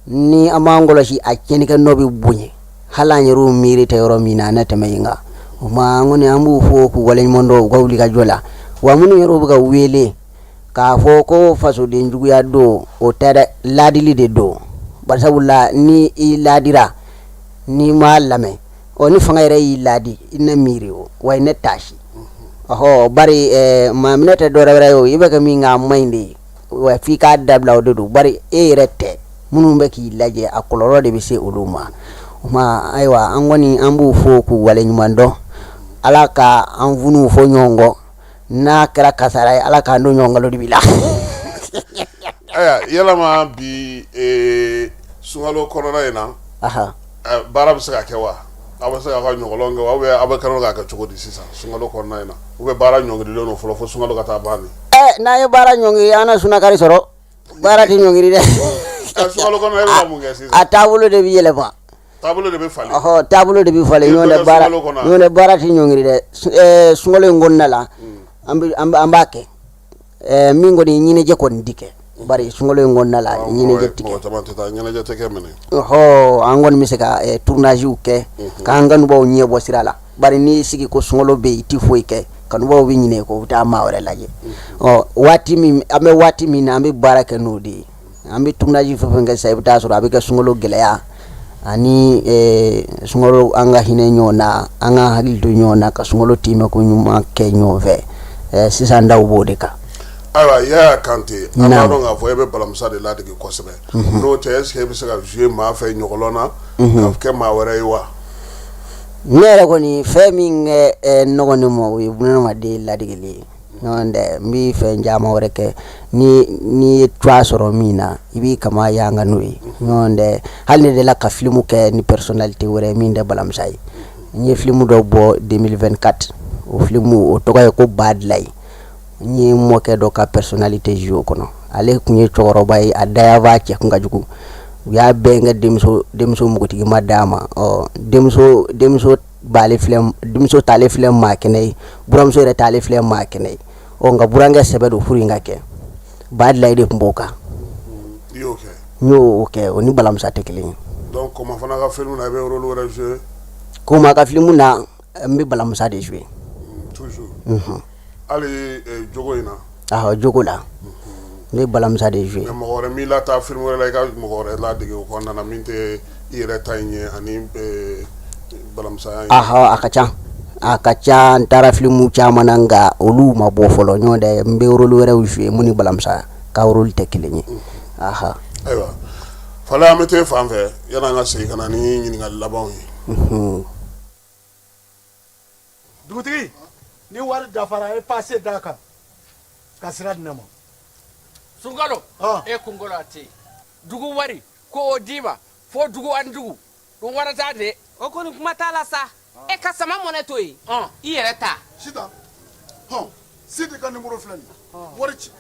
ni an b'an kɔlɔsi a tiɲɛnikɛ nɔ bɛ bonya hali an yɛrɛw miiri tɛ yɔrɔ min na ne tɛmɛ yen kan o ma an kɔni an b'u fɔ k'u waleɲuman dɔn u ka wuli ka jɔ la wa minnu yɛrɛw bɛ ka wele k'a fɔ ko fasoden juguya don o tɛ dɛ ladili de don barisabula ni i ladira n'i m'a lamɛn ni fanga yɛrɛ y'i ladi i ne miiri o wa i ne taasi bari maa minɛ tɛ dɔwɛrɛ wɛrɛ ye o i bɛ kɛ min k'a maɲi de ye wa f'i k'a dabila o de don bari e yɛrɛ tɛ minnu bɛ k'i lajɛ a kɔlɔlɔ de bɛ se olu ma o ma ayiwa an kɔni an b'u fɔ k'u waleɲuman dɔn ala ka an funuw fɔ ɲɔgɔn kɔ n'a kɛra kasara ye ala k'an don ɲɔgɔn kalo de b'i la yalama bi sunkalo kɔnɔna in na baara bɛ se ka kɛ wa a bɛ se ka ɲɔgɔlɔn kɛ wa ou bien a bɛ kɛnɛ k'a kɛ cogo di sisan sunkalo kɔnɔna in na ou bien baara ɲɔngirilen don fɔlɔ fo sunkalo ka taa ban ni n'an ye baara ɲɔngiri an na sunakari sɔrɔ baara tɛ ɲɔngiri dɛ sunkalo kɔnɔna e bɛ mun kɛ sisan a taabolo de bɛ yɛlɛma taabolo de bɛ falen taabolo de bɛ falen ɲɔgɔn tɛ baara tɛ ɲɔngiri dɛ sunkalo in kɔnɔna la an b'a kɛ min kɔni ɲɛnajɛ kɔni tɛ kɛ bari sunkalo in kɔnɔna la ɲɛnajɛ tɛ kɛ mɔgɔ caman tɛ taa ɲɛnajɛ tɛ kɛ minɛ an kɔni bɛ se ka tournage kɛ k'an kanubaw ɲɛ bɔ sira la bari n'i sigi ko sunkalo bɛ yen i tɛ foyi kɛ kanubaw bɛ ɲinɛ ko u bɛ taa maa wɛrɛ lajɛ waati min an bɛ waati min na an bɛ baara kɛ n'o de ye an bɛ tournage fɛn fɛn kɛ sisan i bɛ taa sɔrɔ a bɛ kɛ sunkalo gɛlɛya ani sunkalo an ka hinɛ ɲɔgɔn na an ka hakili to ɲɔgɔn na ka sunkalo timɛ ko ɲuman kɛ ɲɔgɔn fɛ sisan daw b'o de kan ayiwa Yaya Kante an b'a dɔn k'a fɔ e bɛ balamusa de ladege kosɛbɛ n'o tɛ est ce que e bɛ se ka jouer maa fɛ ɲɔgɔlɔn na ka kɛ maa wɛrɛ ye wa ne yɛrɛ kɔni fɛn min kɛ nɔgɔ ne ma o ye bunadamaden ladegeli ye ɲɔgɔn tɛ n bɛ fɛn caman wɛrɛ kɛ ni ye cogoya sɔrɔ min na i b'i kama y'an ka n'o ye ɲɔgɔn tɛ hali ne de la ka film kɛ ni personnalité wɛrɛ min tɛ balamusa ye n ye film dɔ bɔ 2024 o film o tɔgɔ ye ko Badlayi n ye mɔkɛ dɔ ka personnalité joué o kɔnɔ ale tun ye cɛkɔrɔba ye a daya b'a cɛ kun ka jugu u y'a bɛɛ kɛ denmuso mugutigi ma d'a ma denmuso t'ale filɛ maa kɛnɛ ye buramuso yɛrɛ t'ale filɛ maa kɛnɛ ye nka burankɛ sɛbɛ don furu in ka kɛ Badlayi de tun b'o kan i y'o kɛ n y'o kɛ o ni balamusa tɛ kelen ye donc Koma fana ka film na i bɛ rôle wɛrɛ joué Koma ka film na n bɛ balamusa de joué toujours hali jogo in na jogo la n bɛ balamusa de joué mais mɔgɔ wɛrɛ m'i lataa film wɛrɛ la i ka mɔgɔ wɛrɛ ladege o kɔnɔna na min tɛ i yɛrɛ ta in ye ani balamusaya in a ka ca n taara film caman na nka olu ma bɔ fɔlɔ ɲɔgɔn tɛ n bɛ rôle wɛrɛw joué mun ni balamusa ka rôle tɛ kelen ye ayiwa fale an bɛ to fan fɛ yan'an ka segin ka na ni ɲininkali labanw ye dugutigi ni wari dafara e passe d'a kan ka sira di ne ma sunkalo e kunkolo a tɛ yen dugu wari ko o d'i ma fo dugu ani dugu dun wara t'a de o kɔni kuma t'a la sa e ka sama mɔnɛ to yen i yɛrɛ ta sitan Sidi ka numéro filɛ nin wari ci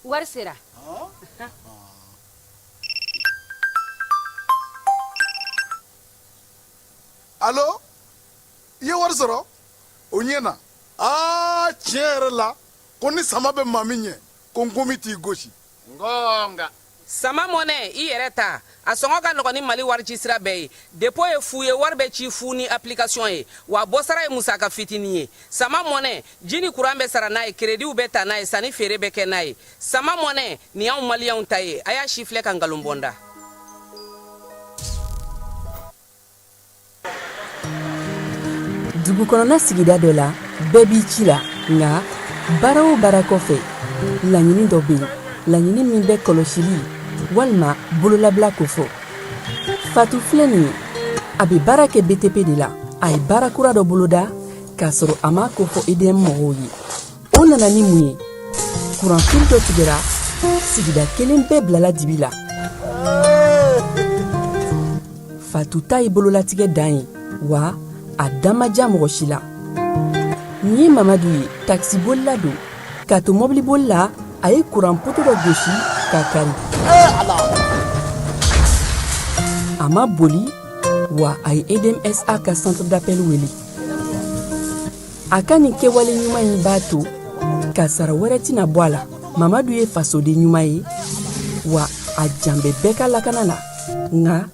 wari sera allo i ye wari sɔrɔ o ɲɛ na tiɲɛ yɛrɛ la ko ni sama bɛ maa min ɲɛ ko n komi t'i gosi. ngonga sama mɔnɛ i yɛrɛ ta a sɔngɔ ka nɔgɔn ni mali warici sira bɛɛ ye depo ye fu ye wari bɛ ci fu ni application ye wa bɔsara ye musaka fitinin ye sama mɔnɛ ji ni kuran bɛ sara n'a ye krediw bɛ ta n'a ye sanni feere bɛ kɛ n'a ye sama mɔnɛ nin y'anw maliyɛnw ta ye a y'a si filɛ ka nkalon bɔnda. dugukɔnɔna sigida dɔ la bɛɛ b'i ci la nka baara o baara kɔfɛ laɲini dɔ bɛ yen laɲini min bɛ kɔlɔsili walima bololabila ko fɔ fatu filɛ nin ye a bɛ baara kɛ btp de la a ye baara kura dɔ boloda k'a sɔrɔ a ma ko fɔ edm mɔgɔw ye o nana ni mun ye kuranfili dɔ tigɛra sigida kelen bɛɛ bilala dibi la fatu ta ye bololatigɛ dan ye wa a dan ma diya mɔgɔ si la nin ye mamadu ye taxibolila don k'a to mɔbiliboli la a ye kuran poto dɔ gosi k'a kari a ma boli wa a ye edmsa ka centre d'appel wele a ka nin kɛwale ɲuman in b'a to ka sara wɛrɛ tɛna bɔ a la mamadu ye fasoden ɲuman ye wa a jan bɛ bɛɛ ka lakana la nka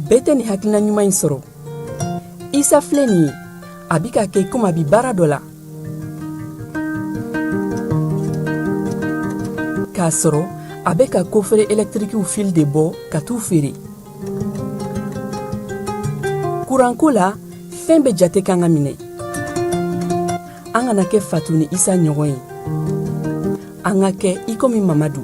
bɛɛ tɛ nin hakilina ɲuman in sɔrɔ isa filɛ nin ye a bi ka kɛ komi a bi baara dɔ la k'a sɔrɔ a bɛ ka kofere électrikiw fil de bɔ ka t'u feere kuranko la fɛn bɛ jate kan ka minɛ an kana kɛ fatu ni isa ɲɔgɔn ye an ka kɛ i komi mamadu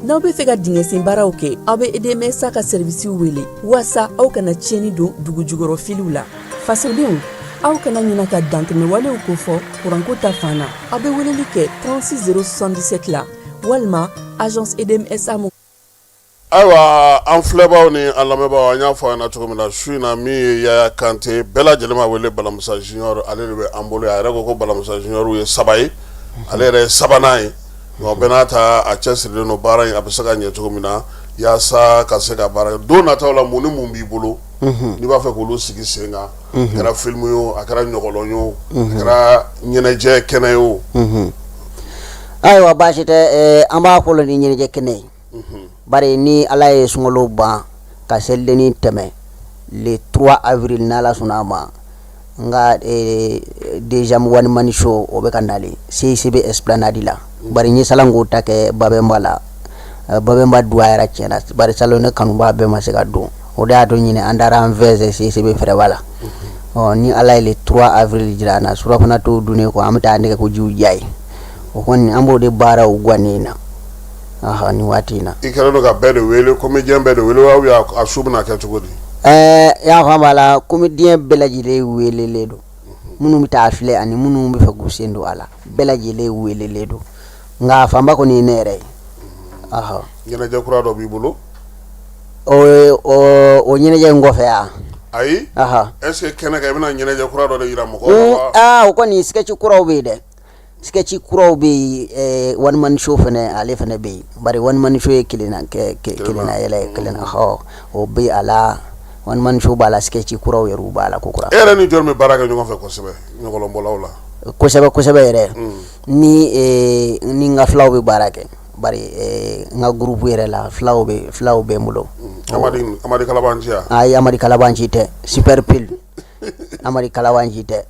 n'aw bɛ fɛ ka dingɛsen baaraw kɛ aw bɛ edmsa ka servisiw wele walasa aw kana tiɲɛni don dugu jukɔrɔ filiw la fasodenw aw kana ɲina ka dantɛmɛwalew kofɔ kuranko ta fan na aw bɛ weleli kɛ 36077 la walima agence edmsa mo. ayiwa an filɛbaw ni an lamɛnbaw an y'a fɔ an ɲɛna cogo min na su in na min ye yaya kante bɛɛ lajɛlen ma wele balamusa junior ale de bɛ an bolo a yɛrɛ ko balamusa junior ye 3 ye ale yɛrɛ ye 3nan ye nka bɛɛ n'a ta a cɛsirilen don baara in a bɛ se ka ɲɛ cogo min na yaasa ka se ka baara kɛ don nataw la mun ni mun b'i bolo n'i b'a fɛ k'olu sigi sen kan a kɛra film ye o a kɛra ɲɔgɔlɔn ye o a kɛra ɲɛnajɛ kɛnɛ ye o. ayiwa baasi tɛ an b'a fɔlɔ ni ɲɛnajɛ kɛnɛ ye bari ni ala ye sunkalo ban ka selidennin tɛmɛ le 3 avril n'ala sɔnna ma nga deja one man show o bɛ ka nale CICB esplanade la bari n ye salanko ta kɛ Babemba la Babemba duwa yɛrɛ tiɲɛna bari salon ne kanuba bɛɛ ma se ka don o de y'a to ɲinɛ an taara an vɛsɛ CICB fɛrɛba la ni ala ye le 3 avril jira an na surafana t'o dunnen kɔ an bɛ taa nɛgɛ ko jiw diya ye o kɔni an b'o de baara o gannen na ni waati in na i kɛlen don ka bɛɛ de wele comédien bɛɛ de wele wa a su bɛna kɛ cogo di y'a faamu a la comédien bɛɛ lajɛlen welelen don minnu bɛ taa filɛ ani minnu bɛ fɛ k'u sen don a la bɛɛ lajɛlen welelen don nka a fanba kɔni ye ne yɛrɛ ye ɲɛnajɛ kura dɔ b'i bolo o ɲɛnajɛ in kɔfɛ yan ayi est ce que kɛnɛ kan i bɛna ɲɛnajɛ kura dɔ de yira mɔgɔw la o kɔni sketch kuraw bɛ yen dɛ sketch kuraw bɛ yen one man show fɛnɛ ale fɛnɛ bɛ yen bari one man show ye kelen na yɛlɛ kelen na o bɛ a la one man show b'a la sketch kuraw yɛrɛ b'a la ko kura e yɛrɛ ni jɔn bɛ baara kɛ ɲɔgɔn fɛ kosɛbɛ ɲɔgɔlɔnbɔlaw la kosɛbɛ yɛrɛ ni n ka filaw bɛ baara kɛ bari n ka groupe yɛrɛ la filaw bɛ n bolo Amadi Kalabanci ayi Amadi Kalabanci tɛ super pile Amadi Kalabanci tɛ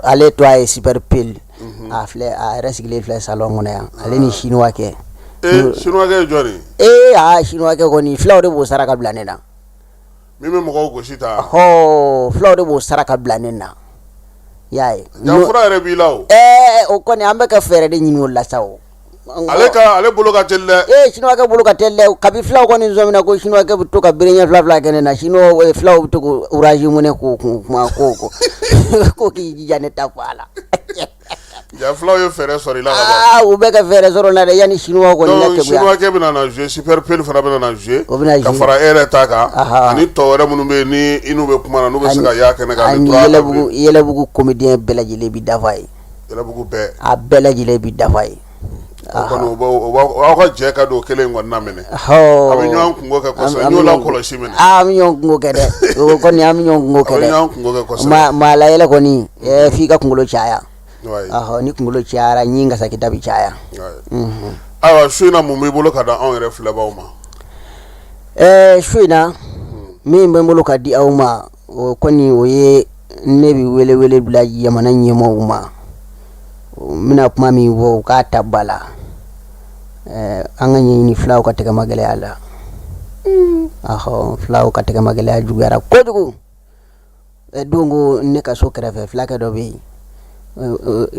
ale to a ye super pile a yɛrɛ sigilen filɛ salon kɔnɔ yan ale ni chinois kɛ chinois kɛ ye jɔn ye chinois kɛ kɔni filaw de b'o saraka bila ne na min bɛ mɔgɔw gosi ta filaw de b'o saraka bila ne na y'a ye janfura yɛrɛ b'i la o o kɔni an bɛ ka fɛɛrɛ de ɲini o la sa o ale bolo ka teli dɛ chinois kɛ bolo ka teli dɛ kabi filaw kɔni sɔmina ko chinois kɛ bɛ to ka bereɲɛ fila kɛ ne na chinois filaw bɛ to ko orange money ko kuma ko k'i jija ne ta fɔ a la fulaw ye fɛɛrɛ sɔrɔ i la ka ban u bɛ ka fɛɛrɛ sɔrɔ la dɛ yanni chinois kɔni ka kɛgoya chinois kɛ bɛna na jouer super pile fana bɛna na jouer ka fara e yɛrɛ ta kan ani tɔ wɛrɛ minnu bɛ yen ni i n'u bɛ kuma na n'u bɛ se ka y'a kɛnɛ kan ani yɛlɛbugu comédien bɛɛ lajɛlen bi dafa ye yɛlɛbugu bɛɛ a bɛɛ lajɛlen bi dafa ye kono o ko je ka do kelen ngonna mene ho ami nyon kungo ka ko so nyola ko lo shimene am nyon kungo kede ko ni am nyon kungo kede nyon kungo ka ko so ma la yele ko ni fi ka kungo chaya ouais ni kungo chaya nyinga sa kitabi chaya awa shuna mu mi bolo ka da on refle ba uma shuna mi mbe bolo ka di awma ko ni o ye nebi wele bla yamana nyemo uma mina kuma mi wo ka tabala anga ni flaw ka tega magale ala flaw ka tega magale jugara kodugo dongo ne ka so krefe flaka do be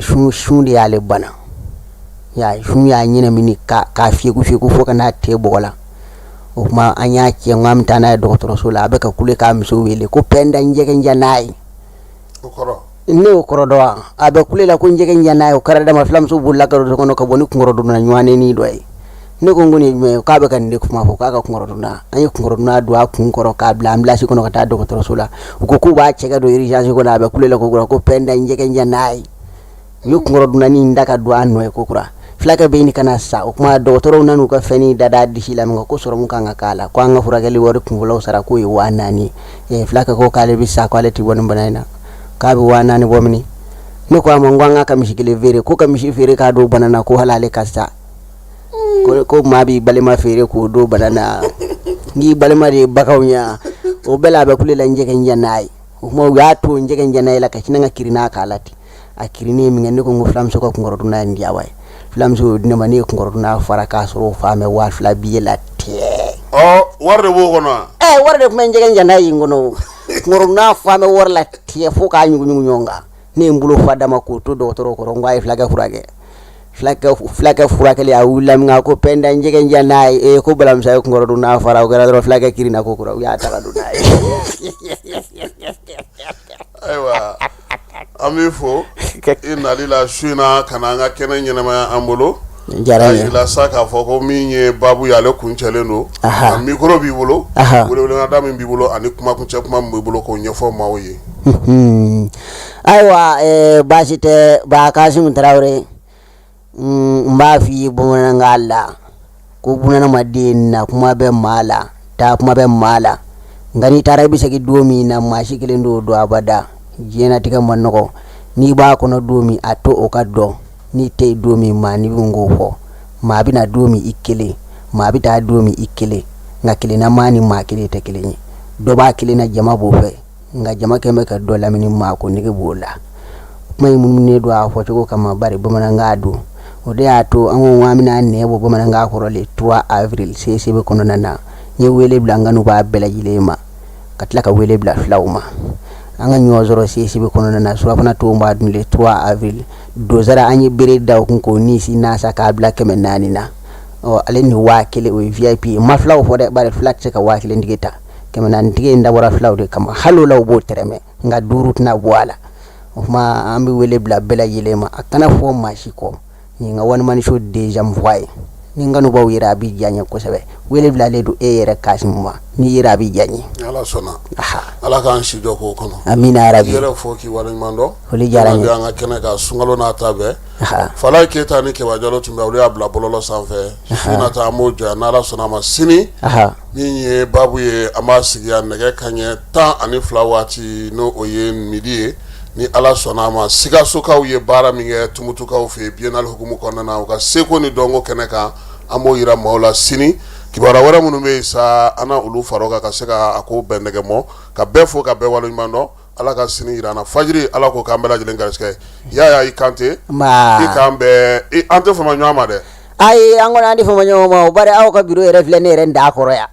shun de ale bana ya shun ya nyina mini ka fiegu fo kana te bola o ma anya ke ngam tana docteur sula be ka kule ka mi so wele ko penda njege njanai okoro ne okoro do abe kulela ko njege njanayo karada ma flam so bulla ka do kono ka boni ngoro do na nywane ni do ne ko ngoni me ka be kan ne kuma fo ka ngoro do na anyi ngoro do na do a kun ngoro ka bla amla si kono ka ta do ko sula ko ku ba chega do irigence ko na be kulela ko penda njege njanai yo ngoro do na ni ndaka do anno e ko kura flaka be ni kana sa o kuma do toro nanu ka feni dada dishila ngo ko soro muka ngakala ko anga furagali wori kungulo sara ko yi wanani flaka ko kale bisa quality woni banana kabi wanani bomni ne ko amangwanga kamishikile vere ko kamishifere ka do banana ko halale kasta ko mabi balema fere ko do banana ngi balema de bakawnya o bela be kulela njeke njanai mo gato njeke njanai la kachina kirina kalati akirine mi ngene ko ngoflam so ko ngoro na ndia way flam so ne mani ko ngoro na faraka so fame wa fla biela te warde bo kono warde ko njeke njanai ngono ngoro na fame warla tie fo ka nyunyonga ne mbulo fadama ko to do toro ko ngwai flaga furake le awula nga ko penda njege njanai ko balam sa ko ngoro na fara ko ra flaga kirina ko kura ya ta do nai aywa amifo ina lila shuna kananga kenen nyana ma ambulo jarane ila saka foko minye babu yale kunchele no mikro bi bolo wole na dami bi bolo ani kuma kunche kuma bi bolo ko nyefo mawoyi aywa basite ba Kasim Traoré mba fi bomana ngala ko bunana madina kuma be mala ta kuma be mala ngani tarabi saki domi na mashi kilendo do abada jena tika manoko ni ba kono domi ato okado ni te domi mani bungo fo ma bina domi ikele ma bita domi ikele ngakile na mani ma kile te kile do ba kile na jama bo fe nga jama kembe ka do lamini ma ko nige bola mai mun ne do afo to kama bari bomana ngadu ode ato ango wamina ne bo bomana nga ko le 3 avril sese be kono nana ni wele blanga no ba bela jilema katla ka wele bla flawma anga nyozoro sese be kono nana so afana to mba dun le 3 avril dozara anyi bere da ko ni si nasa ka bla kemen nani na o aleni wakile o VIP ma flaw fo de bare flat ka wakile ndigeta kemen nan dige nda wara flaw de kama halu law bo tereme nga durut na wala ma ambi wele bla bela jilema akana fo mashiko ni nga wani mani sho deja mvoye ni nga no baw yira bi janya ko sabe wele bla le do yere Kasim ni yira bi janyi ala sona ala kan shi do ko kono amina arabi yere fo ki wala mando holi jarani nga kene ka sungalo na tabe fala ke tani ke bajalo tumbe wala bla bololo sanfe fina ta moja na ala sona ma sini ni ye babu ye amasi ya nege kanye ta ani flawati no oye midi ni ala sona ma siga sokaw ye bara minge tumutukaw fe bienal hukumu konna na ka seko ni dongo keneka amo yira maula sini kibara wara munu me sa ana ulu faroka ka seka ako bendege mo ka befo ka be walu mando ala ka sini yira na fajiri ala ko kambela jilen garske ya ikante ma ikambe ante fama nyama de ai angona andi fama nyama bare aw ka biro refle ne ren da ko ya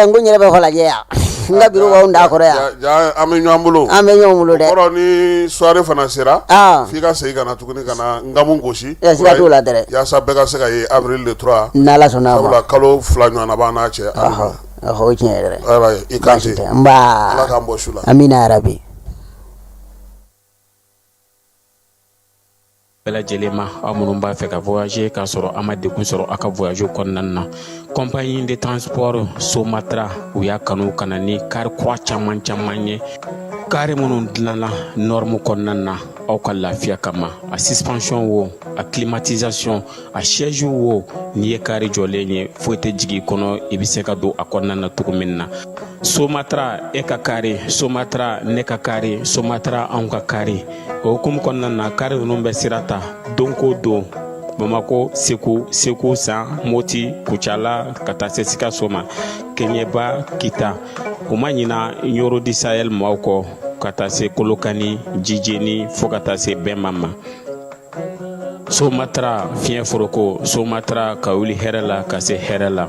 ngunyere be hola je ya nga biro wa unda ko ya amenyo ambulo de oro ni soirée fana sera fika sei kana tukuni kana ngamu ngoshi ya sira to la dere ya sabeka seka ye avril le 3 nala sona ba kalo flanyo na bana che ho nyere ala ikante mba ala kambo shula amina arabi bela jelema amunun b'a fɛ ka voyager k'a sɔrɔ a ma degun sɔrɔ a ka voyage kɔnɔna na compagnie de transport Somatra u y'a kanu kana ni kari kura caman ye kari minnu dilanna norme kɔnɔna na aw ka lafiya kama a suspension wo a climatisation a siège wo n'i ye kari jɔlen ye foyi tɛ jigi kɔnɔ i bɛ se ka don a kɔnɔna na cogo min na Somatra e ka kari Somatra ne ka kari Somatra anw ka kari o hukumu kɔnɔna na kari ninnu bɛ sira ta don ko don Bamako Segu San Moti Kucala ka taa se Sikaso ma Keɲeba Kita o ma ɲina Yoro di Sahel maaw kɔ ka taa se Kolokani Jijeni fo ka taa se Bɛnma ma Somatra fiɲɛ foroko Somatra ka wuli hɛrɛ la ka se hɛrɛ la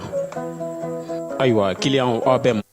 ayiwa kiliyanw aw bɛ